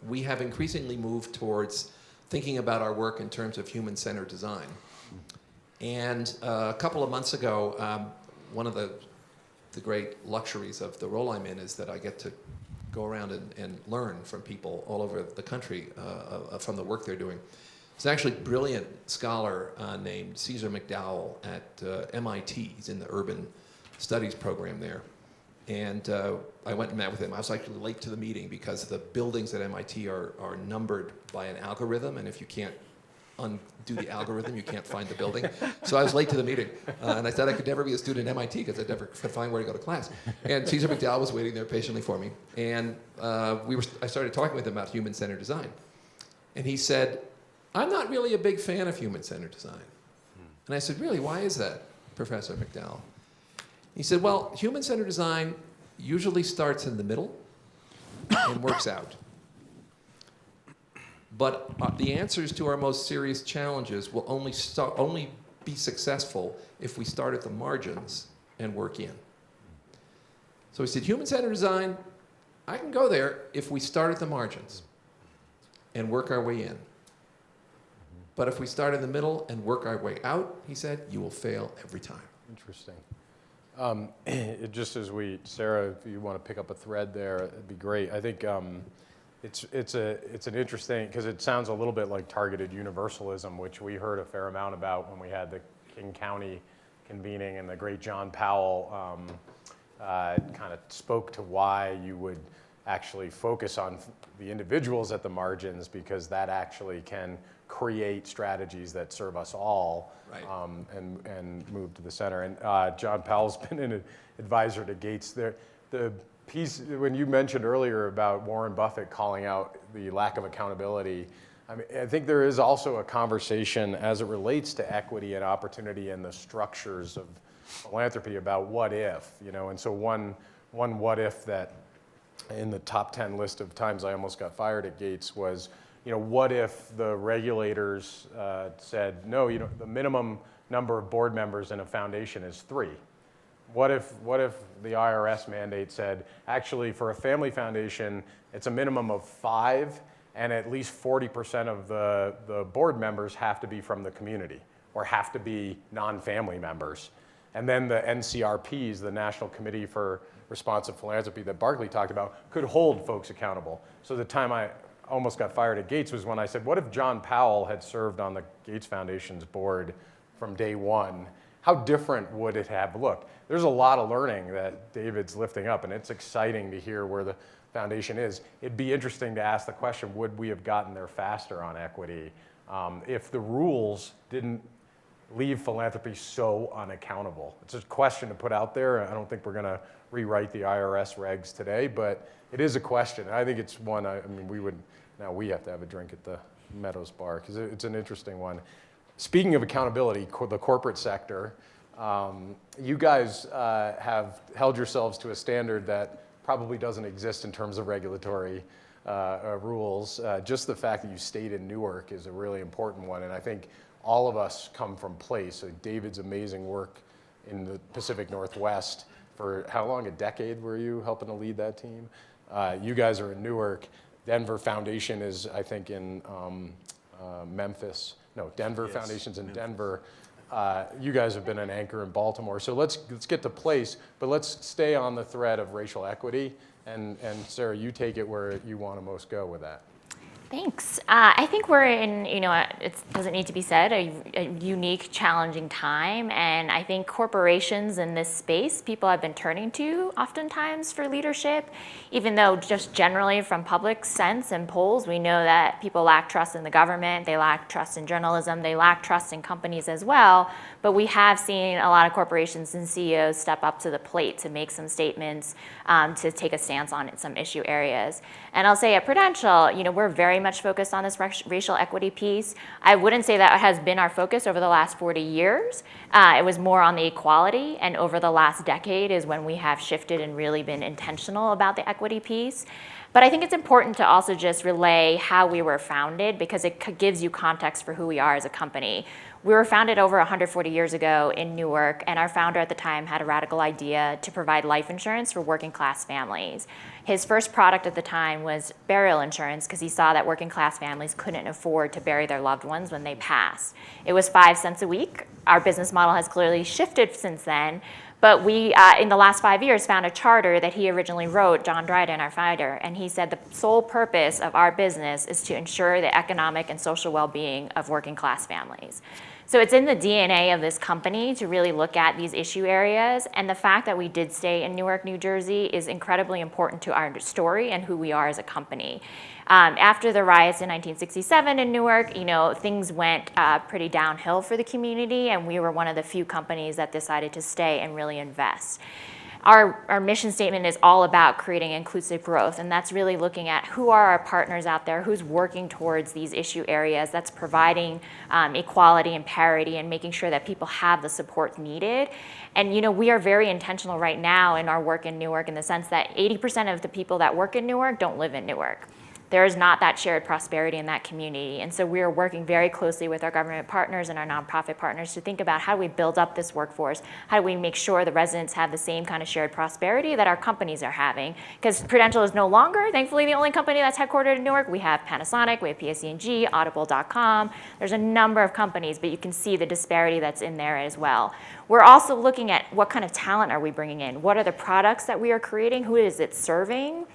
we have increasingly moved towards thinking about our work in terms of human-centered design. And a couple of months ago, one of the great luxuries of the role I'm in is that I get to go around and learn from people all over the country from the work they're doing. There's actually a brilliant scholar named Caesar McDowell at MIT. He's in the urban studies program there. And I went and met with him. I was actually late to the meeting because the buildings at MIT are numbered by an algorithm, and if you can't undo the algorithm, you can't find the building. So I was late to the meeting, and I said I could never be a student at MIT because I never could find where to go to class. And Caesar McDowell was waiting there patiently for me, and I started talking with him about human-centered design. And he said, I'm not really a big fan of human-centered design. And I said, really, why is that, Professor McDowell? He said, well, human-centered design usually starts in the middle and works out. But the answers to our most serious challenges will only be successful if we start at the margins and work in. So he said, human-centered design, I can go there if we start at the margins and work our way in. But if we start in the middle and work our way out, he said, you will fail every time. Interesting. Just as Sarah, if you want to pick up a thread there, it'd be great. I think it's an interesting, because it sounds a little bit like targeted universalism, which we heard a fair amount about when we had the King County convening, and the great John Powell kind of spoke to why you would actually focus on the individuals at the margins, because that actually can create strategies that serve us all, right. And move to the center. And John Powell's been an advisor to Gates there. The piece, when you mentioned earlier about Warren Buffett calling out the lack of accountability, I mean, I think there is also a conversation as it relates to equity and opportunity and the structures of philanthropy about what if, and so one what if that in the top 10 list of times I almost got fired at Gates was, what if the regulators said, no, the minimum number of board members in a foundation is 3. What if the IRS mandate said, actually, for a family foundation, it's a minimum of 5, and at least 40% of the board members have to be from the community or have to be non-family members. And then the NCRPs, the National Committee for Responsive Philanthropy that Barclay talked about, could hold folks accountable. So the time I almost got fired at Gates was when I said, what if John Powell had served on the Gates Foundation's board from day one? How different would it have looked? There's a lot of learning that David's lifting up, and it's exciting to hear where the foundation is. It'd be interesting to ask the question, would we have gotten there faster on equity if the rules didn't leave philanthropy so unaccountable? It's a question to put out there. I don't think we're going to rewrite the IRS regs today, but it is a question. I think it's one, I mean, we have to have a drink at the Meadows Bar because it's an interesting one. Speaking of accountability, the corporate sector, you guys have held yourselves to a standard that probably doesn't exist in terms of regulatory rules. Just the fact that you stayed in Newark is a really important one, and I think all of us come from place. So David's amazing work in the Pacific Northwest for how long? A decade were you helping to lead that team? You guys are in Newark. Denver Foundation is, I think, in Memphis. No, Denver Foundation's in Denver. You guys have been an anchor in Baltimore. So let's get to place, but let's stay on the thread of racial equity. And Sarah, you take it where you want to most go with that. Thanks. I think we're in, it doesn't need to be said, a unique, challenging time. And I think corporations in this space, people have been turning to oftentimes for leadership, even though just generally from public sense and polls, we know that people lack trust in the government, they lack trust in journalism, they lack trust in companies as well. But we have seen a lot of corporations and CEOs step up to the plate to make some statements, to take a stance on some issue areas. And I'll say at Prudential, we're very much focused on this racial equity piece. I wouldn't say that has been our focus over the last 40 years. It was more on the equality, and over the last decade is when we have shifted and really been intentional about the equity piece. But I think it's important to also just relay how we were founded because it gives you context for who we are as a company. We were founded over 140 years ago in Newark, and our founder at the time had a radical idea to provide life insurance for working class families. His first product at the time was burial insurance because he saw that working class families couldn't afford to bury their loved ones when they passed. It was 5 cents a week. Our business model has clearly shifted since then, but we, in the last 5 years, found a charter that he originally wrote, John Dryden, our founder, and he said the sole purpose of our business is to ensure the economic and social well-being of working class families. So it's in the DNA of this company to really look at these issue areas, and the fact that we did stay in Newark, New Jersey is incredibly important to our story and who we are as a company. After the riots in 1967 in Newark, things went pretty downhill for the community, and we were one of the few companies that decided to stay and really invest. Our mission statement is all about creating inclusive growth, and that's really looking at who are our partners out there, who's working towards these issue areas, that's providing equality and parity and making sure that people have the support needed. And we are very intentional right now in our work in Newark in the sense that 80% of the people that work in Newark don't live in Newark. There is not that shared prosperity in that community. And so we are working very closely with our government partners and our nonprofit partners to think about how do we build up this workforce? How do we make sure the residents have the same kind of shared prosperity that our companies are having? Because Prudential is no longer, thankfully, the only company that's headquartered in Newark. We have Panasonic, we have PSE&G, Audible.com. There's a number of companies, but you can see the disparity that's in there as well. We're also looking at what kind of talent are we bringing in? What are the products that we are creating? Who is it serving?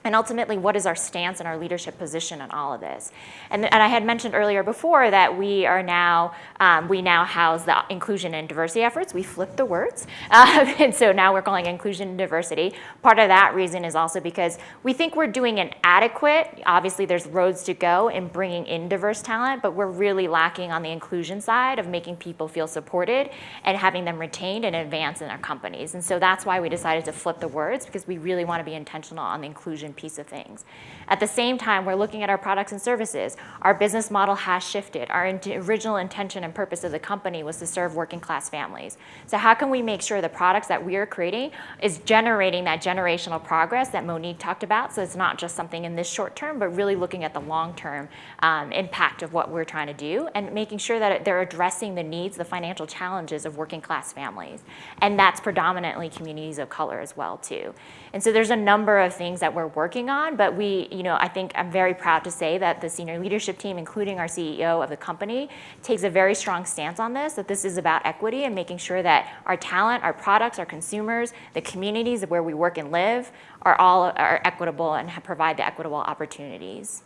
And ultimately, what is our stance and our leadership position on all of this? And I had mentioned earlier before that we now house the inclusion and diversity efforts. We flipped the words. And so now we're calling inclusion and diversity. Part of that reason is also because we think we're doing an adequate, obviously there's roads to go in bringing in diverse talent, but we're really lacking on the inclusion side of making people feel supported and having them retained and advance in our companies. And so that's why we decided to flip the words, because we really want to be intentional on the inclusion inclusion piece of things. At the same time, we're looking at our products and services. Our business model has shifted. Our original intention and purpose of the company was to serve working class families. So how can we make sure the products that we are creating is generating that generational progress that Monique talked about? So it's not just something in this short term, but really looking at the long-term impact of what we're trying to do and making sure that they're addressing the needs, the financial challenges of working class families. And that's predominantly communities of color as well too. And so there's a number of things that we're working on, but I think I'm very proud to say that the senior leadership team, including our CEO of the company, takes a very strong stance on this, that this is about equity and making sure that our talent, our products, our consumers, the communities where we work and live are equitable and provide the equitable opportunities.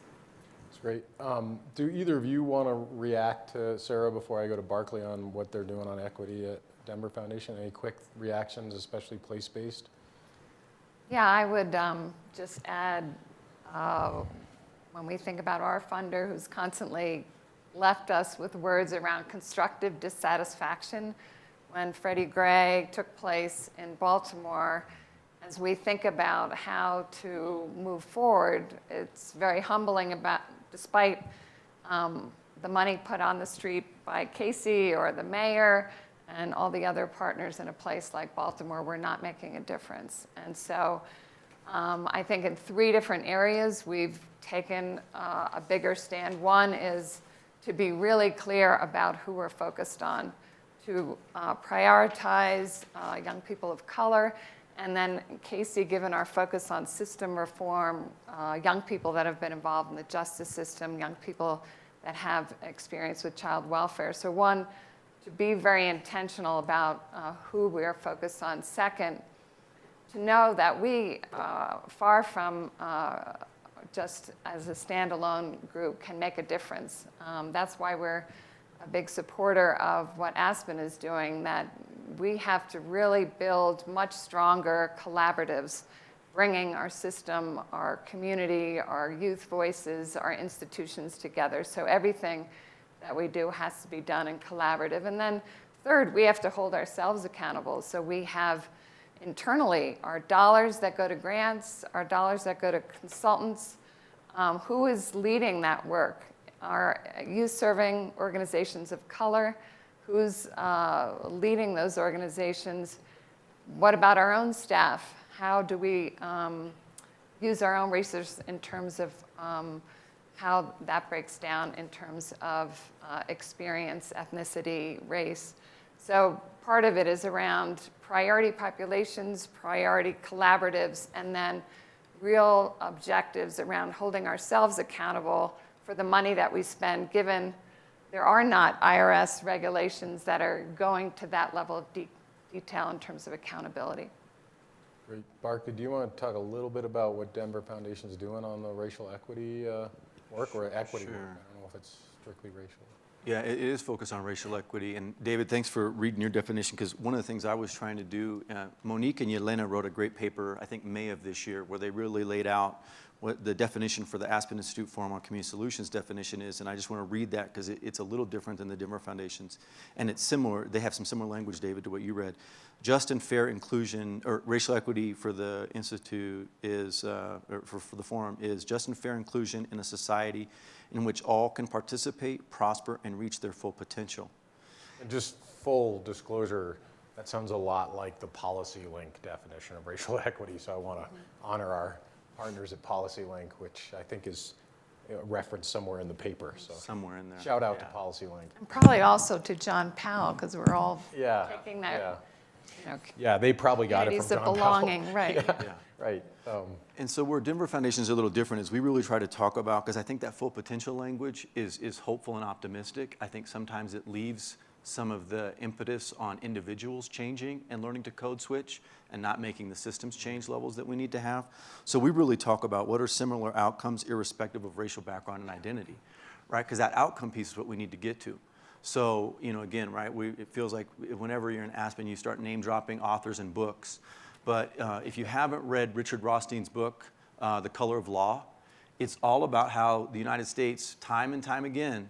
That's great. Do either of you want to react to Sarah before I go to Barclay on what they're doing on equity at Denver Foundation? Any quick reactions, especially place-based? Yeah, I would just add, when we think about our funder who's constantly left us with words around constructive dissatisfaction, when Freddie Gray took place in Baltimore, as we think about how to move forward, it's very humbling despite the money put on the street by Cayce or the mayor and all the other partners in a place like Baltimore, we're not making a difference. And so I think in 3 different areas, we've taken a bigger stand. One is to be really clear about who we're focused on, to prioritize young people of color, and then Cayce, given our focus on system reform, young people that have been involved in the justice system, young people that have experience with child welfare. So one, to be very intentional about who we're focused on. Second, to know that we, far from just as a standalone group, can make a difference. That's why we're a big supporter of what Aspen is doing, that we have to really build much stronger collaboratives, bringing our system, our community, our youth voices, our institutions together. So everything that we do has to be done in collaborative. And then third, we have to hold ourselves accountable. So we have internally our dollars that go to grants, our dollars that go to consultants. Who is leading that work? Our youth-serving organizations of color, who's leading those organizations? What about our own staff? How do we use our own resources in terms of how that breaks down in terms of experience, ethnicity, race? So part of it is around priority populations, priority collaboratives, and then real objectives around holding ourselves accountable for the money that we spend, given there are not IRS regulations that are going to that level of detail in terms of accountability. Great. Barclay, do you want to talk a little bit about what Denver Foundation is doing on the racial equity work or equity work? I don't know if it's strictly racial. Yeah, it is focused on racial equity. And David, thanks for reading your definition, because one of the things I was trying to do, Monique and Yelena wrote a great paper, I think May of this year, where they really laid out what the definition for the Aspen Institute Forum on Community Solutions definition is. And I just want to read that because it's a little different than the Denver Foundation's. And it's similar, they have some similar language, David, to what you read. Just and fair inclusion, or racial equity for the Institute is, or for the forum is just and fair inclusion in a society in which all can participate, prosper, and reach their full potential. And just full disclosure, that sounds a lot like the Policy Link definition of racial equity, so I want to honor our partners at Policy Link, which I think is referenced somewhere in the paper. So somewhere in there. Shout out to Policy Link. And probably also to John Powell, because we're all taking that. Yeah, they probably got it from John Powell. belonging, right. Yeah, right. And so where Denver Foundation is a little different is we really try to talk about, because I think that full potential language is hopeful and optimistic. I think sometimes it leaves some of the impetus on individuals changing and learning to code switch and not making the systems change levels that we need to have. So we really talk about what are similar outcomes irrespective of racial background and identity, right? Because that outcome piece is what we need to get to. So, again, right, it feels like whenever you're in Aspen, you start name dropping authors and books. But if you haven't read Richard Rothstein's book, The Color of Law, it's all about how the United States, time and time again,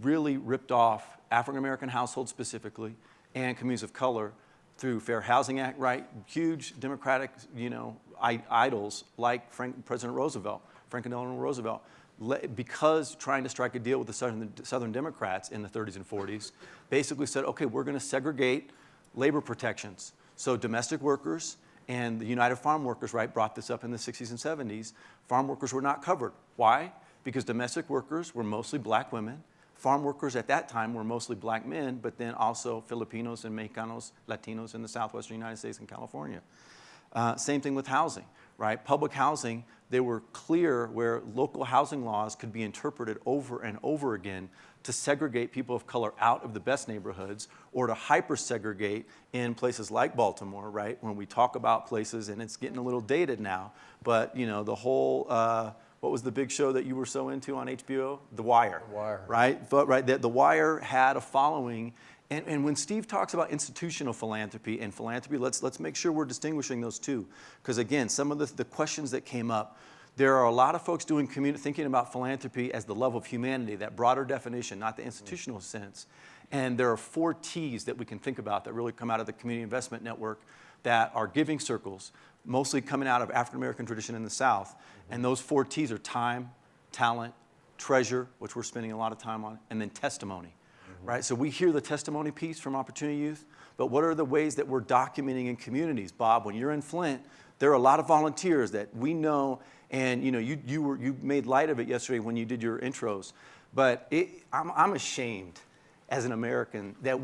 really ripped off African-American households specifically and communities of color through Fair Housing Act, right? Huge Democratic, idols like President Roosevelt, Franklin Delano Roosevelt, because trying to strike a deal with the Southern Democrats in the 30s and 40s, basically said, okay, we're going to segregate labor protections. So domestic workers and the United Farm Workers, right, brought this up in the 60s and 70s. Farm workers were not covered. Why? Because domestic workers were mostly black women. Farm workers at that time were mostly black men, but then also Filipinos and Mexicanos, Latinos in the southwestern United States and California. Same thing with housing, right? Public housing, they were clear where local housing laws could be interpreted over and over again to segregate people of color out of the best neighborhoods or to hyper-segregate in places like Baltimore, right? When we talk about places, and it's getting a little dated now, but the whole, what was the big show that you were so into on HBO? The Wire. The Wire. Right? But, right, the Wire had a following. And when Steve talks about institutional philanthropy and philanthropy, let's make sure we're distinguishing those two. Because again, some of the questions that came up, there are a lot of folks thinking about philanthropy as the love of humanity, that broader definition, not the institutional sense. And there are 4 T's that we can think about that really come out of the Community Investment Network that are giving circles, mostly coming out of African American tradition in the South. And those 4 T's are time, talent, treasure, which we're spending a lot of time on, and then testimony. Right? So we hear the testimony piece from Opportunity Youth, but what are the ways that we're documenting in communities? Bob, when you're in Flint, there are a lot of volunteers that we know, and you made light of it yesterday when you did your intros, but I'm ashamed as an American that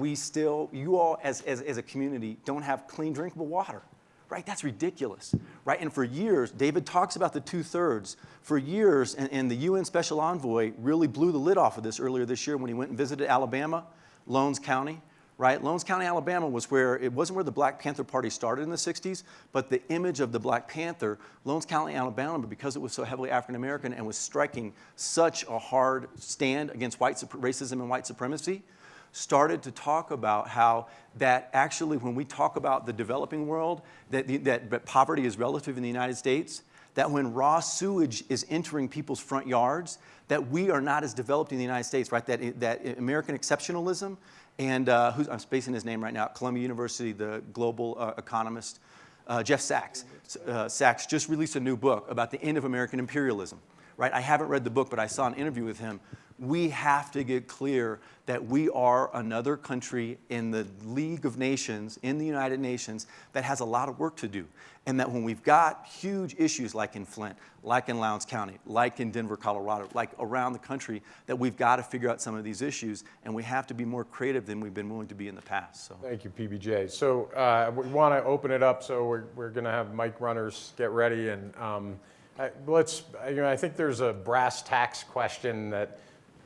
you all as a community don't have clean, drinkable water. Right? That's ridiculous. Right? And for years, David talks about the 2/3. For years, and the UN Special Envoy really blew the lid off of this earlier this year when he went and visited Alabama, Lowndes County. Right? Lowndes County, Alabama it wasn't where the Black Panther Party started in the 60s, but the image of the Black Panther, Lowndes County, Alabama, because it was so heavily African American and was striking such a hard stand against racism and white supremacy, started to talk about how that actually when we talk about the developing world, that poverty is relative in the United States, that when raw sewage is entering people's front yards, that we are not as developed in the United States, right? That American exceptionalism, and I'm spacing his name right now, at Columbia University, the global economist, Jeff Sachs. Sachs just released a new book about the end of American imperialism, right? I haven't read the book, but I saw an interview with him. We have to get clear that we are another country in the League of Nations, in the United Nations, that has a lot of work to do. And that when we've got huge issues like in Flint, like in Lowndes County, like in Denver, Colorado, like around the country, that we've got to figure out some of these issues, and we have to be more creative than we've been willing to be in the past. So. Thank you, PBJ. So we want to open it up, so we're going to have mic runners get ready. And I think there's a brass tacks question that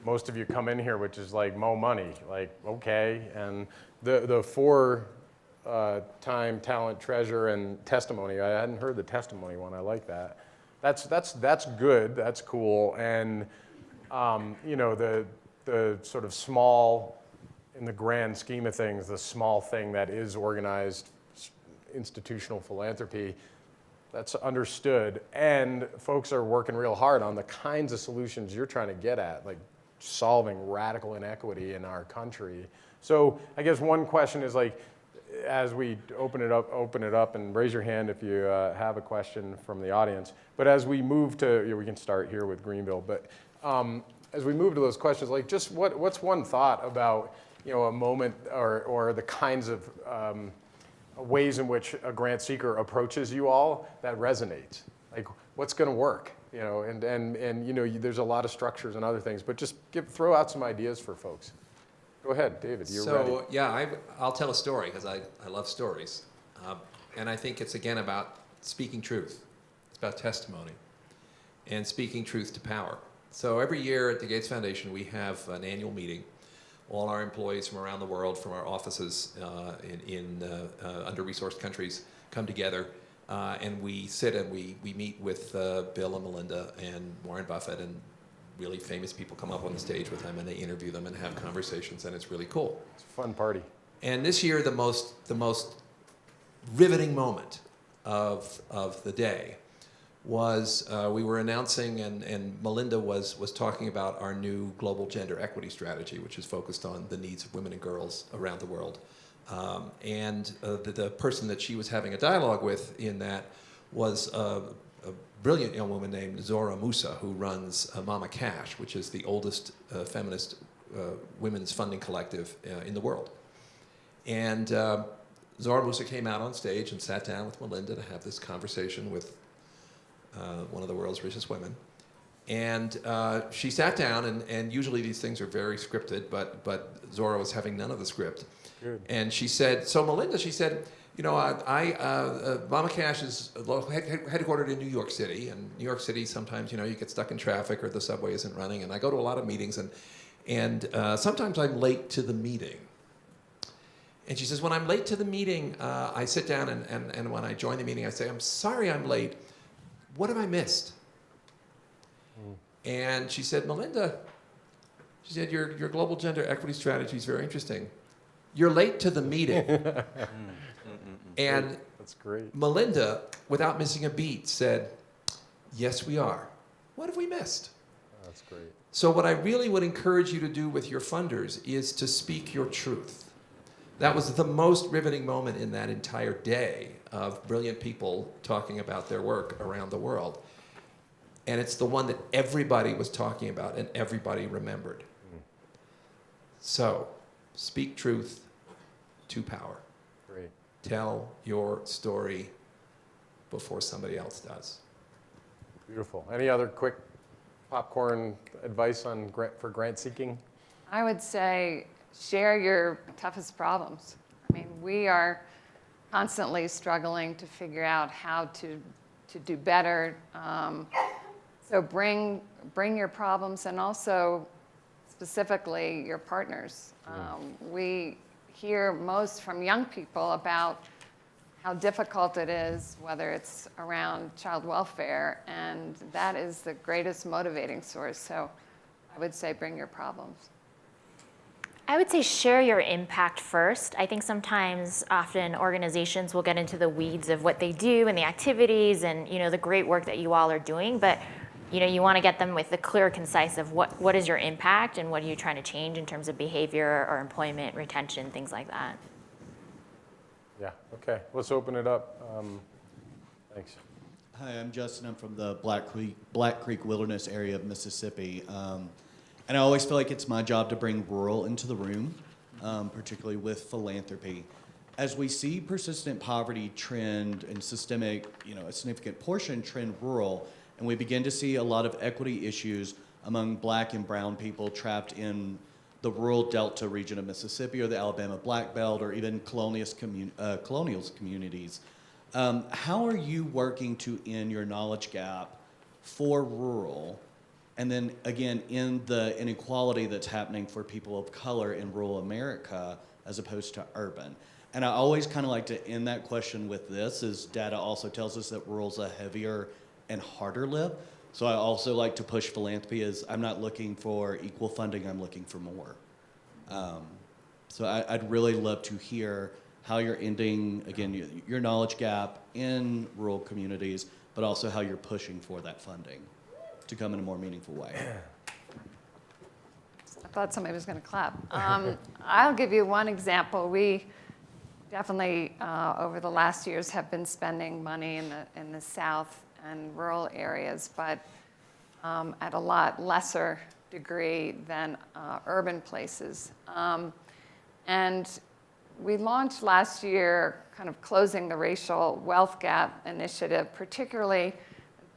most of you come in here, which is like mo money, like, okay. And the 4 time, talent, treasure, and testimony. I hadn't heard the testimony one. I like that. That's good. That's cool. And the sort of small, in the grand scheme of things, the small thing that is organized institutional philanthropy, that's understood. And folks are working real hard on the kinds of solutions you're trying to get at, like solving radical inequity in our country. So I guess one question is like, as we open it up and raise your hand if you have a question from the audience. But as we move to, we can start here with Greenville, but as we move to those questions, like just what's one thought about, a moment or the kinds of ways in which a grant seeker approaches you all that resonates? Like what's gonna work? And there's a lot of structures and other things, but just throw out some ideas for folks. Go ahead, David, you're ready. So, yeah, I'll tell a story because I love stories. And I think it's, again, about speaking truth. It's about testimony and speaking truth to power. So every year at the Cayce Foundation, we have an annual meeting. All our employees from around the world, from our offices in under-resourced countries, come together. And we sit and we meet with Bill and Melinda and Warren Buffett, and really famous people come up on the stage with them, and they interview them and have conversations, and it's really cool. It's a fun party. And this year, the most riveting moment of the day was we were announcing, and Melinda was talking about our new global gender equity strategy, which is focused on the needs of women and girls around the world. And the person that she was having a dialogue with in that was a brilliant young woman named Zora Musa, who runs Mama Cash, which is the oldest feminist women's funding collective in the world. And Zora Musa came out on stage and sat down with Melinda to have this conversation with one of the world's richest women. And she sat down, and usually these things are very scripted, but Zora was having none of the script. Good. And she said, so Melinda, she said, you know, Mama Cash is headquartered in New York City, and New York City sometimes, you know, you get stuck in traffic or the subway isn't running, and I go to a lot of meetings, and sometimes I'm late to the meeting. And she says, when I'm late to the meeting, I sit down, and when I join the meeting, I say, I'm sorry I'm late. What have I missed? And she said, Melinda, she said, your global gender equity strategy is very interesting. You're late to the meeting. And that's great. Melinda, without missing a beat, said, yes, we are. What have we missed? That's great. So what I really would encourage you to do with your funders is to speak your truth. That was the most riveting moment in that entire day of brilliant people talking about their work around the world. And it's the one that everybody was talking about and everybody remembered. So, speak truth to power. Great. Tell your story before somebody else does. Beautiful. Any other quick popcorn advice on for grant seeking? I would say share your toughest problems. I mean, we are constantly struggling to figure out how to do better. So bring your problems, and also specifically your partners. We hear most from young people about how difficult it is, whether it's around child welfare, and that is the greatest motivating source. So I would say bring your problems. I would say share your impact first. I think sometimes, often organizations will get into the weeds of what they do and the activities and, you know, the great work that you all are doing, but you know, you want to get them with the clear, concise of what is your impact and what are you trying to change in terms of behavior or employment, retention, things like that. Yeah, okay. Let's open it up. Thanks. Hi, I'm Justin. I'm from the Black Creek Wilderness area of Mississippi. And I always feel like it's my job to bring rural into the room, particularly with philanthropy. As we see persistent poverty trend and systemic, you know, a significant portion trend rural, and we begin to see a lot of equity issues among Black and brown people trapped in the rural Delta region of Mississippi or the Alabama Black Belt or even colonialist communities. How are you working to end your knowledge gap for rural, and then again in the inequality that's happening for people of color in rural America as opposed to urban? And I always kind of like to end that question with this, as data also tells us that rural's a heavier and harder lift. So I also like to push philanthropy as I'm not looking for equal funding, I'm looking for more. So I'd really love to hear how you're ending, again, your knowledge gap in rural communities, but also how you're pushing for that funding to come in a more meaningful way. I thought somebody was going to clap. I'll give you one example. We definitely, over the last years, have been spending money in the South and rural areas, but at a lot lesser degree than urban places. And we launched last year kind of closing the racial wealth gap initiative, particularly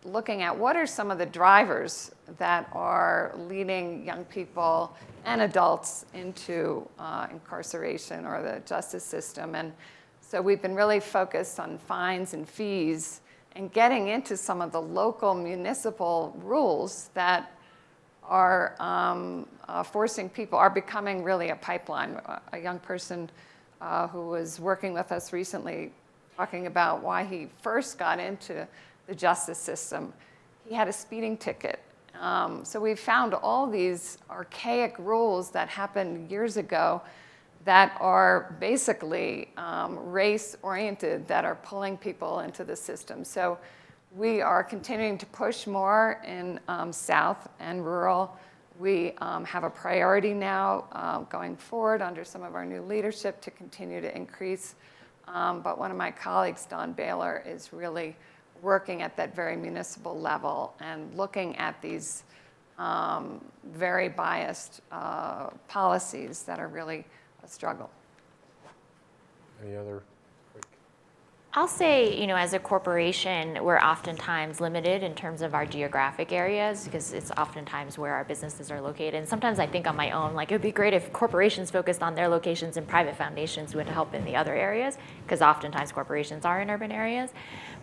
looking at what are some of the drivers that are leading young people and adults into incarceration or the justice system. And so we've been really focused on fines and fees and getting into some of the local municipal rules that are forcing people, are becoming really a pipeline. A young person who was working with us recently talking about why he first got into the justice system, he had a speeding ticket. So we've found all these archaic rules that happened years ago that are basically race-oriented, that are pulling people into the system. So we are continuing to push more in South and rural We have a priority now going forward under some of our new leadership to continue to increase. But one of my colleagues, Don Baylor, is really working at that very municipal level and looking at these very biased policies that are really a struggle. Any other quick? I'll say, as a corporation, we're oftentimes limited in terms of our geographic areas because it's oftentimes where our businesses are located. And sometimes I think on my own, like it would be great if corporations focused on their locations and private foundations would help in the other areas because oftentimes corporations are in urban areas.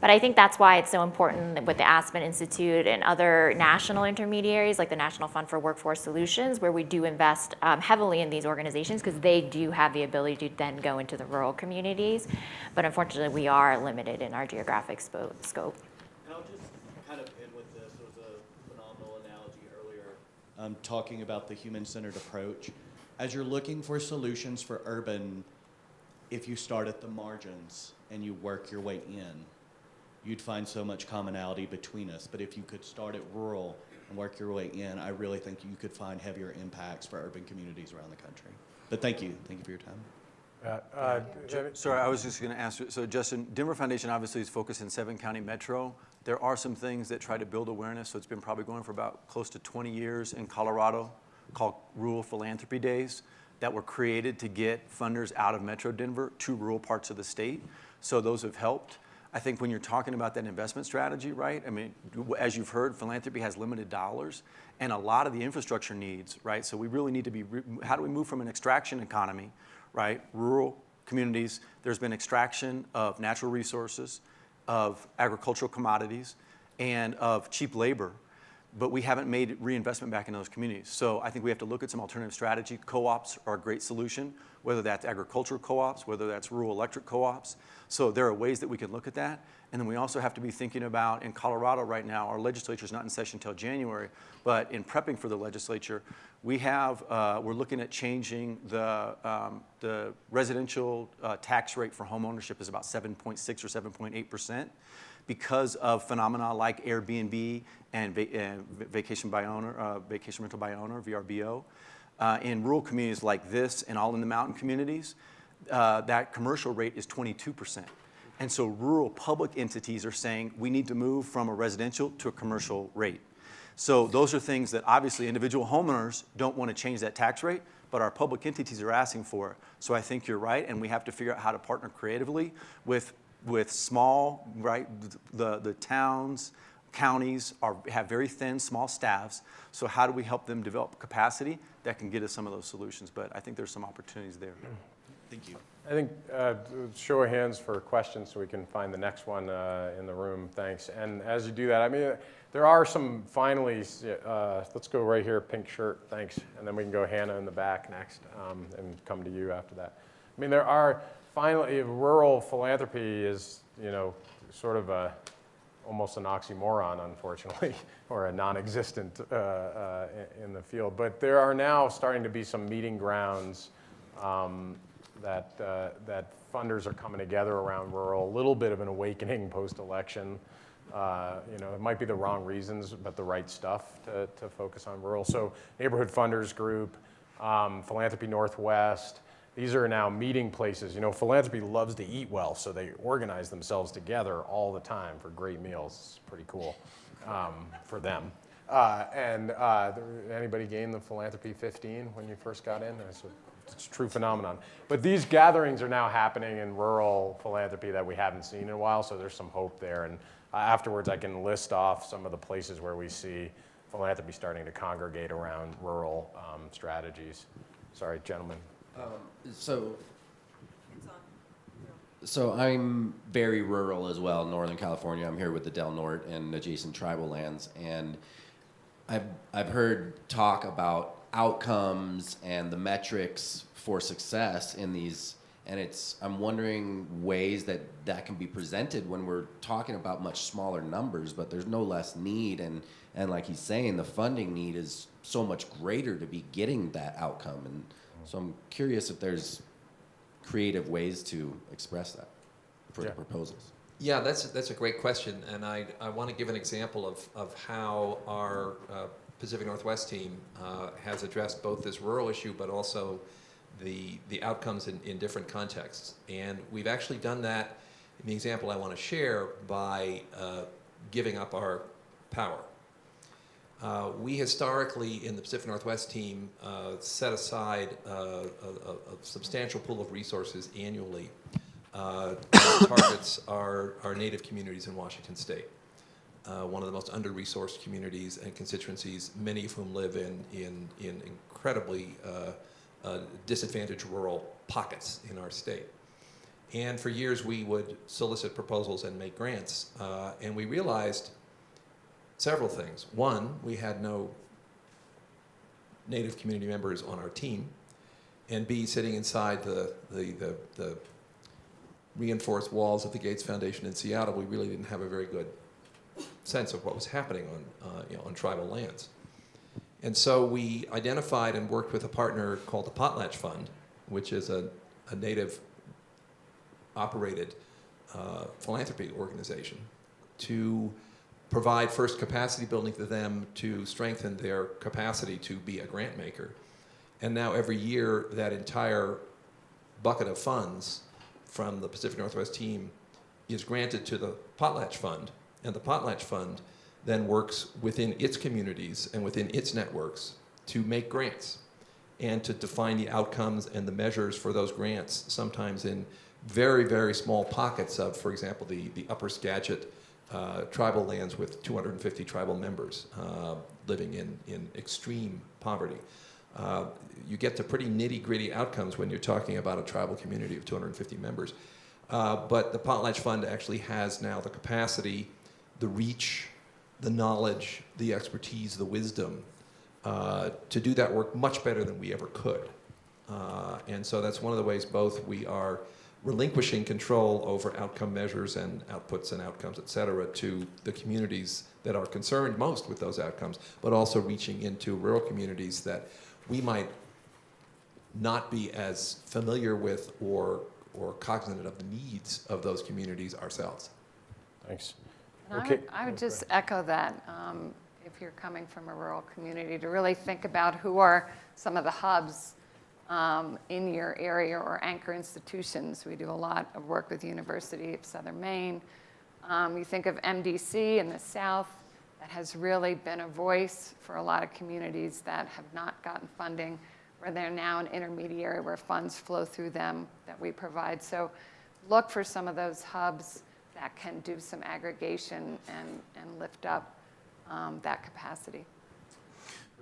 But I think that's why it's so important with the Aspen Institute and other national intermediaries like the National Fund for Workforce Solutions, where we do invest heavily in these organizations because they do have the ability to then go into the rural communities. But unfortunately, we are limited in our geographic scope. And I'll just kind of end with this. There was a phenomenal analogy earlier talking about the human-centered approach. As you're looking for solutions for urban, if you start at the margins and you work your way in, you'd find so much commonality between us. But if you could start at rural and work your way in, I really think you could find heavier impacts for urban communities around the country. But thank you. Thank you for your time. Sorry, I was just going to ask you, so Justin, Denver Foundation obviously is focused in 7-county metro. There are some things that try to build awareness, so it's been probably going for about close to 20 years in Colorado called Rural Philanthropy Days that were created to get funders out of Metro Denver to rural parts of the state. So those have helped. I think when you're talking about that investment strategy, right? I mean, as you've heard, philanthropy has limited dollars and a lot of the infrastructure needs, right? So we really need to be, how do we move from an extraction economy, right? Rural communities, there's been extraction of natural resources, of agricultural commodities, and of cheap labor, but we haven't made reinvestment back in those communities. So I think we have to look at some alternative strategy. Co-ops are a great solution, whether that's agricultural co-ops, whether that's rural electric co-ops. So there are ways that we can look at that. And then we also have to be thinking about, in Colorado right now, our legislature is not in session until January, but in prepping for the legislature, we have, we're looking at changing the residential tax rate for home ownership is about 7.6 or 7.8%. Because of phenomena like Airbnb and vacation rental by owner, VRBO. In rural communities like this and all in the mountain communities, that commercial rate is 22%. And so rural public entities are saying we need to move from a residential to a commercial rate. So those are things that obviously individual homeowners don't want to change that tax rate, but our public entities are asking for it. So I think you're right, and we have to figure out how to partner creatively with small, right, the towns, counties have very thin, small staffs. So how do we help them develop capacity that can get us some of those solutions? But I think there's some opportunities there. Thank you. I think show of hands for questions so we can find the next one in the room. Thanks. And as you do that, I mean, there are some finally, let's go right here, pink shirt, thanks. And then we can go Hannah in the back next and come to you after that. I mean, there are finally, rural philanthropy is, sort of almost an oxymoron, unfortunately, or a non-existent in the field. But there are now starting to be some meeting grounds that funders are coming together around rural, a little bit of an awakening post-election. It might be the wrong reasons, but the right stuff to focus on rural. So Neighborhood Funders Group, Philanthropy Northwest, these are now meeting places. Philanthropy loves to eat well, so they organize themselves together all the time for great meals. It's pretty cool for them. Anybody gain the Philanthropy 15 when you first got in? It's a true phenomenon. But these gatherings are now happening in rural philanthropy that we haven't seen in a while, so there's some hope there. And afterwards, I can list off some of the places where we see philanthropy starting to congregate around rural strategies. Sorry, gentlemen. So I'm very rural as well, Northern California. I'm here with the Del Norte and adjacent tribal lands, and I've heard talk about outcomes and the metrics for success in these, and I'm wondering ways that can be presented when we're talking about much smaller numbers, but there's no less need, and like he's saying, the funding need is so much greater to be getting that outcome, and so I'm curious if there's creative ways to express that for the proposals. Yeah, that's a great question, and I want to give an example of how our Pacific Northwest team has addressed both this rural issue, but also the outcomes in different contexts. And we've actually done that in the example I want to share by giving up our power. We historically, in the Pacific Northwest team, set aside a substantial pool of resources annually that targets our native communities in Washington State. One of the most under-resourced communities and constituencies, many of whom live in incredibly disadvantaged rural pockets in our state. And for years we would solicit proposals and make grants, and we realized several things. One, we had no native community members on our team, and B, sitting inside the reinforced walls of the Cayce Foundation in Seattle, we really didn't have a very good sense of what was happening on tribal lands. And so we identified and worked with a partner called the Potlatch Fund, which is a native operated philanthropy organization, to provide first capacity building to them to strengthen their capacity to be a grant maker. And now every year that entire bucket of funds from the Pacific Northwest team is granted to the Potlatch Fund, and the Potlatch Fund then works within its communities and within its networks to make grants and to define the outcomes and the measures for those grants, sometimes in very, very small pockets of, for example, the Upper Skagit tribal lands with 250 tribal members living in extreme poverty. You get to pretty nitty-gritty outcomes when you're talking about a tribal community of 250 members. But the Potlatch Fund actually has now the capacity, the reach, the knowledge, the expertise, the wisdom to do that work much better than we ever could. And so that's one of the ways both we are relinquishing control over outcome measures and outputs and outcomes, et cetera, to the communities that are concerned most with those outcomes, but also reaching into rural communities that we might not be as familiar with or cognizant of the needs of those communities ourselves. Thanks. And I would just echo that. If you're coming from a rural community, to really think about who are some of the hubs in your area or anchor institutions. We do a lot of work with University of Southern Maine. You think of MDC in the South, that has really been a voice for a lot of communities that have not gotten funding, where they're now an intermediary where funds flow through them that we provide. So look for some of those hubs that can do some aggregation and lift up that capacity.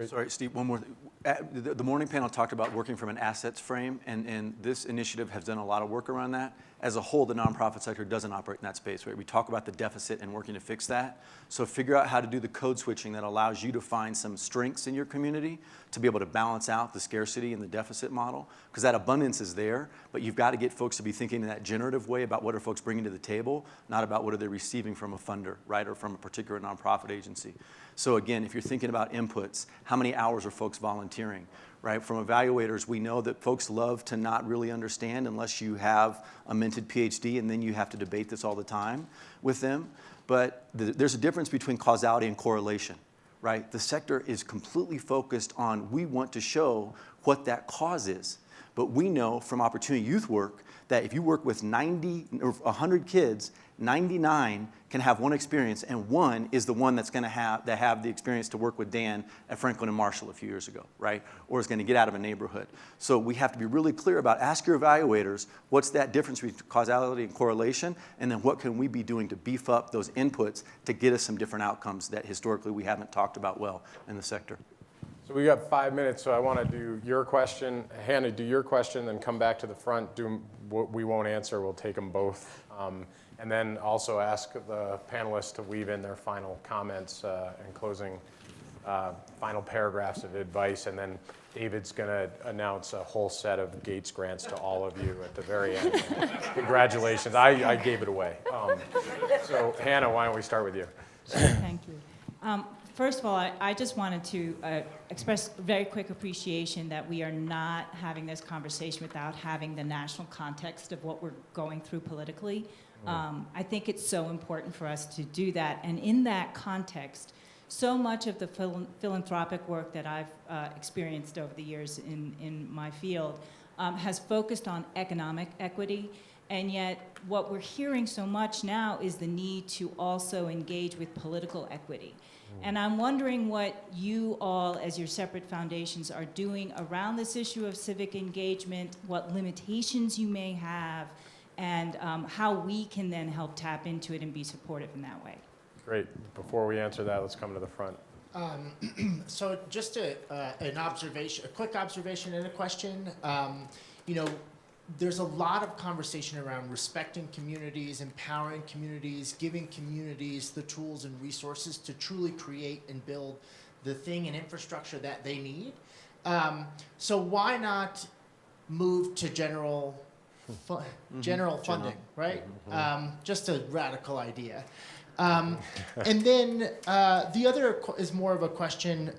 Sorry, Steve, one more. The morning panel talked about working from an assets frame, and this initiative has done a lot of work around that. As a whole, the nonprofit sector doesn't operate in that space, right? We talk about the deficit and working to fix that. So figure out how to do the code switching that allows you to find some strengths in your community to be able to balance out the scarcity and the deficit model, because that abundance is there, but you've got to get folks to be thinking in that generative way about what are folks bringing to the table, not about what are they receiving from a funder, right, or from a particular nonprofit agency. So again, if you're thinking about inputs, how many hours are folks volunteering, right? From evaluators, we know that folks love to not really understand unless you have a minted PhD, and then you have to debate this all the time with them. But there's a difference between causality and correlation, right? The sector is completely focused on, we want to show what that cause is. But we know from Opportunity Youth work that if you work with 90 or 100 kids, 99 can have one experience, and one is the one that's going to have the experience to work with Dan at Franklin and Marshall a few years ago, right? Or is going to get out of a neighborhood. So we have to be really clear about, ask your evaluators, what's that difference between causality and correlation, and then what can we be doing to beef up those inputs to get us some different outcomes that historically we haven't talked about well in the sector. So we got 5 minutes, so I want to do your question. Hannah, do your question, then come back to the front. Do what we won't answer, we'll take them both. And then also ask the panelists to weave in their final comments and closing final paragraphs of advice. And then David's going to announce a whole set of Gates grants to all of you at the very end. Congratulations. I gave it away. So Hannah, why don't we start with you? Thank you. First of all, I just wanted to express very quick appreciation that we are not having this conversation without having the national context of what we're going through politically. I think it's so important for us to do that. And in that context, So much of the philanthropic work that I've experienced over the years in my field has focused on economic equity, and yet what we're hearing so much now is the need to also engage with political equity. And I'm wondering what you all, as your separate foundations, are doing around this issue of civic engagement, what limitations you may have, and how we can then help tap into it and be supportive in that way. Great. Before we answer that, let's come to the front. So just an observation, a quick observation and a question. You know, there's a lot of conversation around respecting communities, empowering communities, giving communities the tools and resources to truly create and build the thing and infrastructure that they need. So why not move to general funding, right? Just a radical idea. And then the other is more of a question,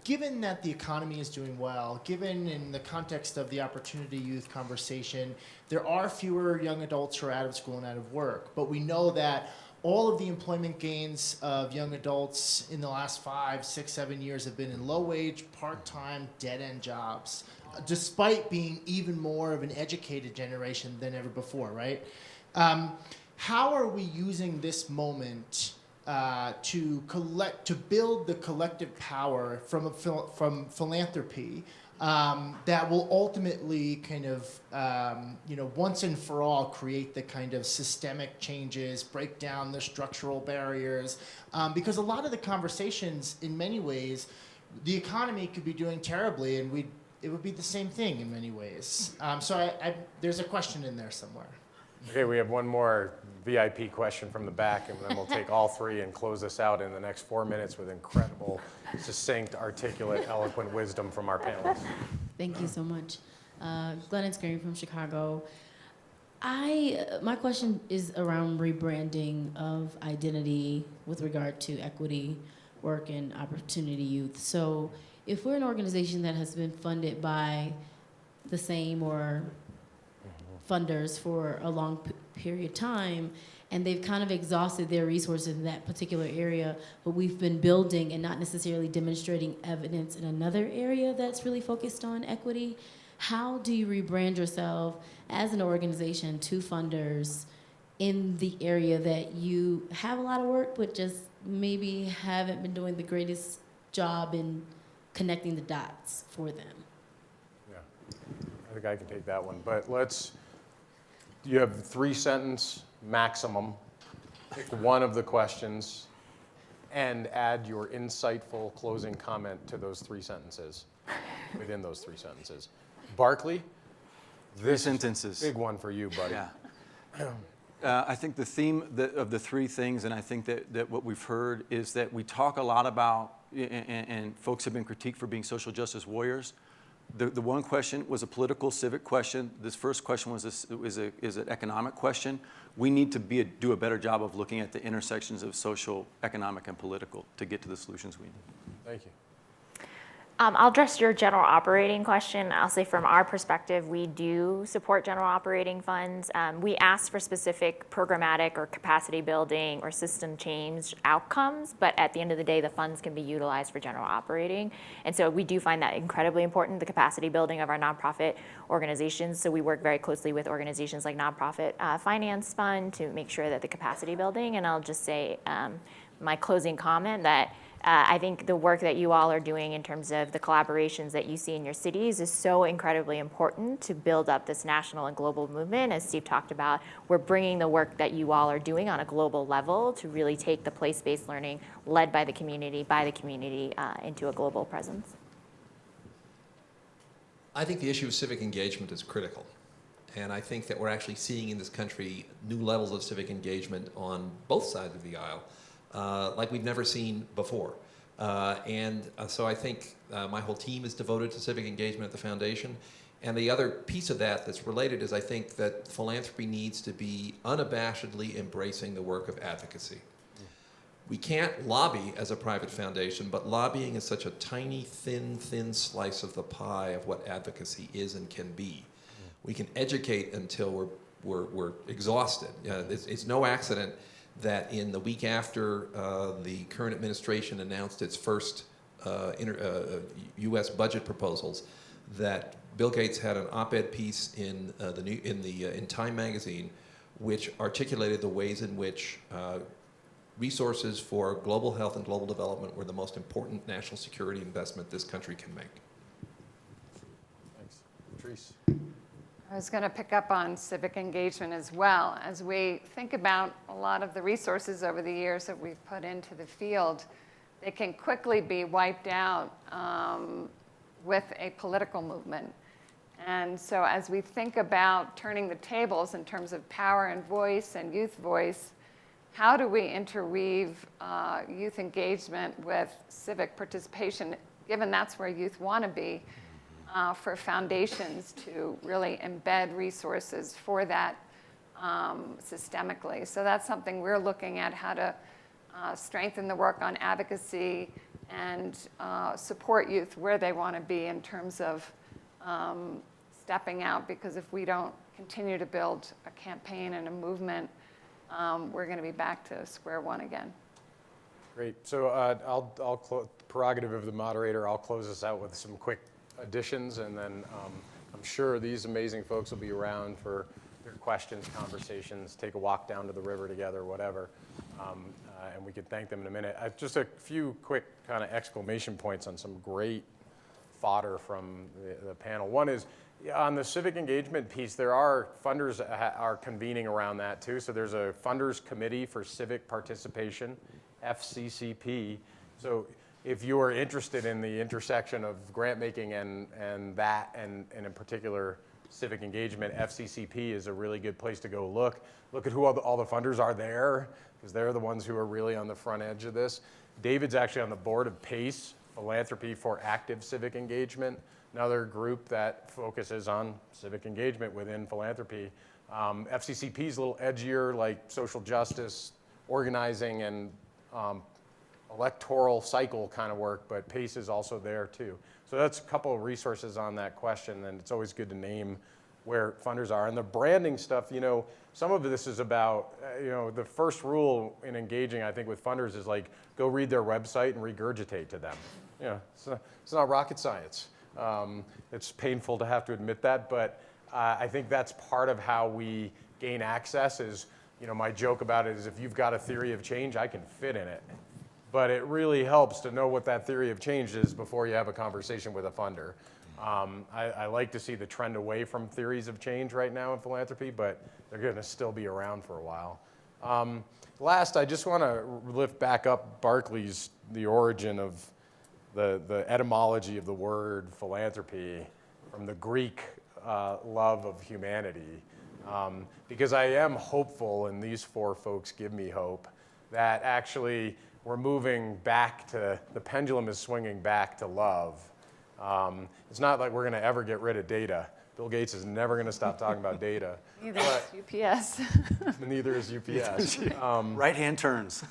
given that the economy is doing well, given in the context of the opportunity youth conversation, there are fewer young adults who are out of school and out of work, but we know that all of the employment gains of young adults in the last 5, 6, 7 years have been in low-wage, part-time, dead-end jobs, despite being even more of an educated generation than ever before, right? How are we using this moment to build the collective power from philanthropy that will ultimately kind of once and for all create the kind of systemic changes, break down the structural barriers, because a lot of the conversations, in many ways, the economy could be doing terribly, and it would be the same thing in many ways. So there's a question in there somewhere. Okay, we have one more VIP question from the back, and then we'll take all three and close this out in the next 4 minutes with incredible, succinct, articulate, eloquent wisdom from our panelists. Thank you so much. Glenn Green from Chicago. My question is around rebranding of identity with regard to equity work and opportunity youth. So if we're an organization that has been funded by the same or funders for a long period of time, and they've kind of exhausted their resources in that particular area, but we've been building and not necessarily demonstrating evidence in another area that's really focused on equity, how do you rebrand yourself as an organization to funders in the area that you have a lot of work, but just maybe haven't been doing the greatest job in connecting the dots for them? Yeah, I think I can take that one, but you have 3-sentence maximum. Pick one of the questions and add your insightful closing comment to those 3 sentences, within those 3 sentences. Barkley, Three sentences. Big one for you, buddy. Yeah. I think the theme of the 3 things, and I think that what we've heard is that we talk a lot about, and folks have been critiqued for being social justice warriors. The one question was a political, civic question. This first question is an economic question. We need to do a better job of looking at the intersections of social, economic, and political to get to the solutions we need. Thank you. I'll address your general operating question. I'll say from our perspective, we do support general operating funds. We ask for specific programmatic or capacity building or system change outcomes, but at the end of the day, the funds can be utilized for general operating. And so we do find that incredibly important, the capacity building of our nonprofit organizations. So we work very closely with organizations like Nonprofit Finance Fund to make sure that the capacity building, and I'll just say my closing comment that I think the work that you all are doing in terms of the collaborations that you see in your cities is so incredibly important to build up this national and global movement. As Steve talked about, we're bringing the work that you all are doing on a global level to really take the place-based learning led by the community into a global presence. I think the issue of civic engagement is critical. And I think that we're actually seeing in this country new levels of civic engagement on both sides of the aisle, like we've never seen before. So I think my whole team is devoted to civic engagement at the foundation. And the other piece of that that's related is I think that philanthropy needs to be unabashedly embracing the work of advocacy. We can't lobby as a private foundation, but lobbying is such a tiny, thin slice of the pie of what advocacy is and can be. We can educate until we're exhausted. It's no accident that in the week after the current administration announced its first U.S. budget proposals, that Bill Gates had an op-ed piece in in Time magazine, which articulated the ways in which resources for global health and global development were the most important national security investment this country can make. Thanks. Patrice. I was going to pick up on civic engagement as well. As we think about a lot of the resources over the years that we've put into the field, they can quickly be wiped out with a political movement. And so as we think about turning the tables in terms of power and voice and youth voice, how do we interweave youth engagement with civic participation, given that's where youth want to be, for foundations to really embed resources for that systemically. So that's something we're looking at, how to strengthen the work on advocacy and support youth where they want to be in terms of stepping out, because if we don't continue to build a campaign and a movement, we're going to be back to square one again. Great. So I'll prerogative of the moderator, I'll close this out with some quick additions, and then I'm sure these amazing folks will be around for their questions, conversations, take a walk down to the river together, whatever, and we can thank them in a minute. Just a few quick kind of exclamation points on some great fodder from the panel. One is, on the civic engagement piece, there are funders are convening around that too. So there's a funders committee for civic participation, FCCP. So if you are interested in the intersection of grant making and in particular civic engagement, FCCP is a really good place to go look. Look at who all the funders are there, because they're the ones who are really on the front edge of this. David's actually on the board of PACE, Philanthropy for Active Civic Engagement, another group that focuses on civic engagement within philanthropy. FCCP is a little edgier, like social justice, organizing, and electoral cycle kind of work, but PACE is also there too. So that's a couple of resources on that question, and it's always good to name where funders are. And the branding stuff, some of this is about, the first rule in engaging, I think, with funders is like, go read their website and regurgitate to them. It's not rocket science. It's painful to have to admit that, but I think that's part of how we gain access is, my joke about it is if you've got a theory of change, I can fit in it. But it really helps to know what that theory of change is before you have a conversation with a funder. I like to see the trend away from theories of change right now in philanthropy, but they're going to still be around for a while. Last, I just want to lift back up Barclay's, the origin of the etymology of the word philanthropy from the Greek love of humanity. Because I am hopeful, and these four folks give me hope, that actually we're moving back to, the pendulum is swinging back to love. It's not like we're going to ever get rid of data. Bill Gates is never going to stop talking about data. Neither is UPS. Neither is UPS. Right-hand turns.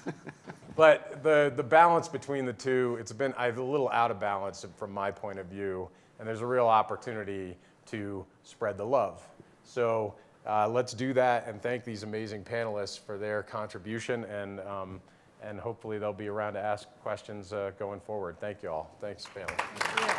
But the balance between the two, I'm a little out of balance from my point of view, and there's a real opportunity to spread the love. So let's do that and thank these amazing panelists for their contribution, and hopefully they'll be around to ask questions going forward. Thank you all. Thanks, panel. Thank you.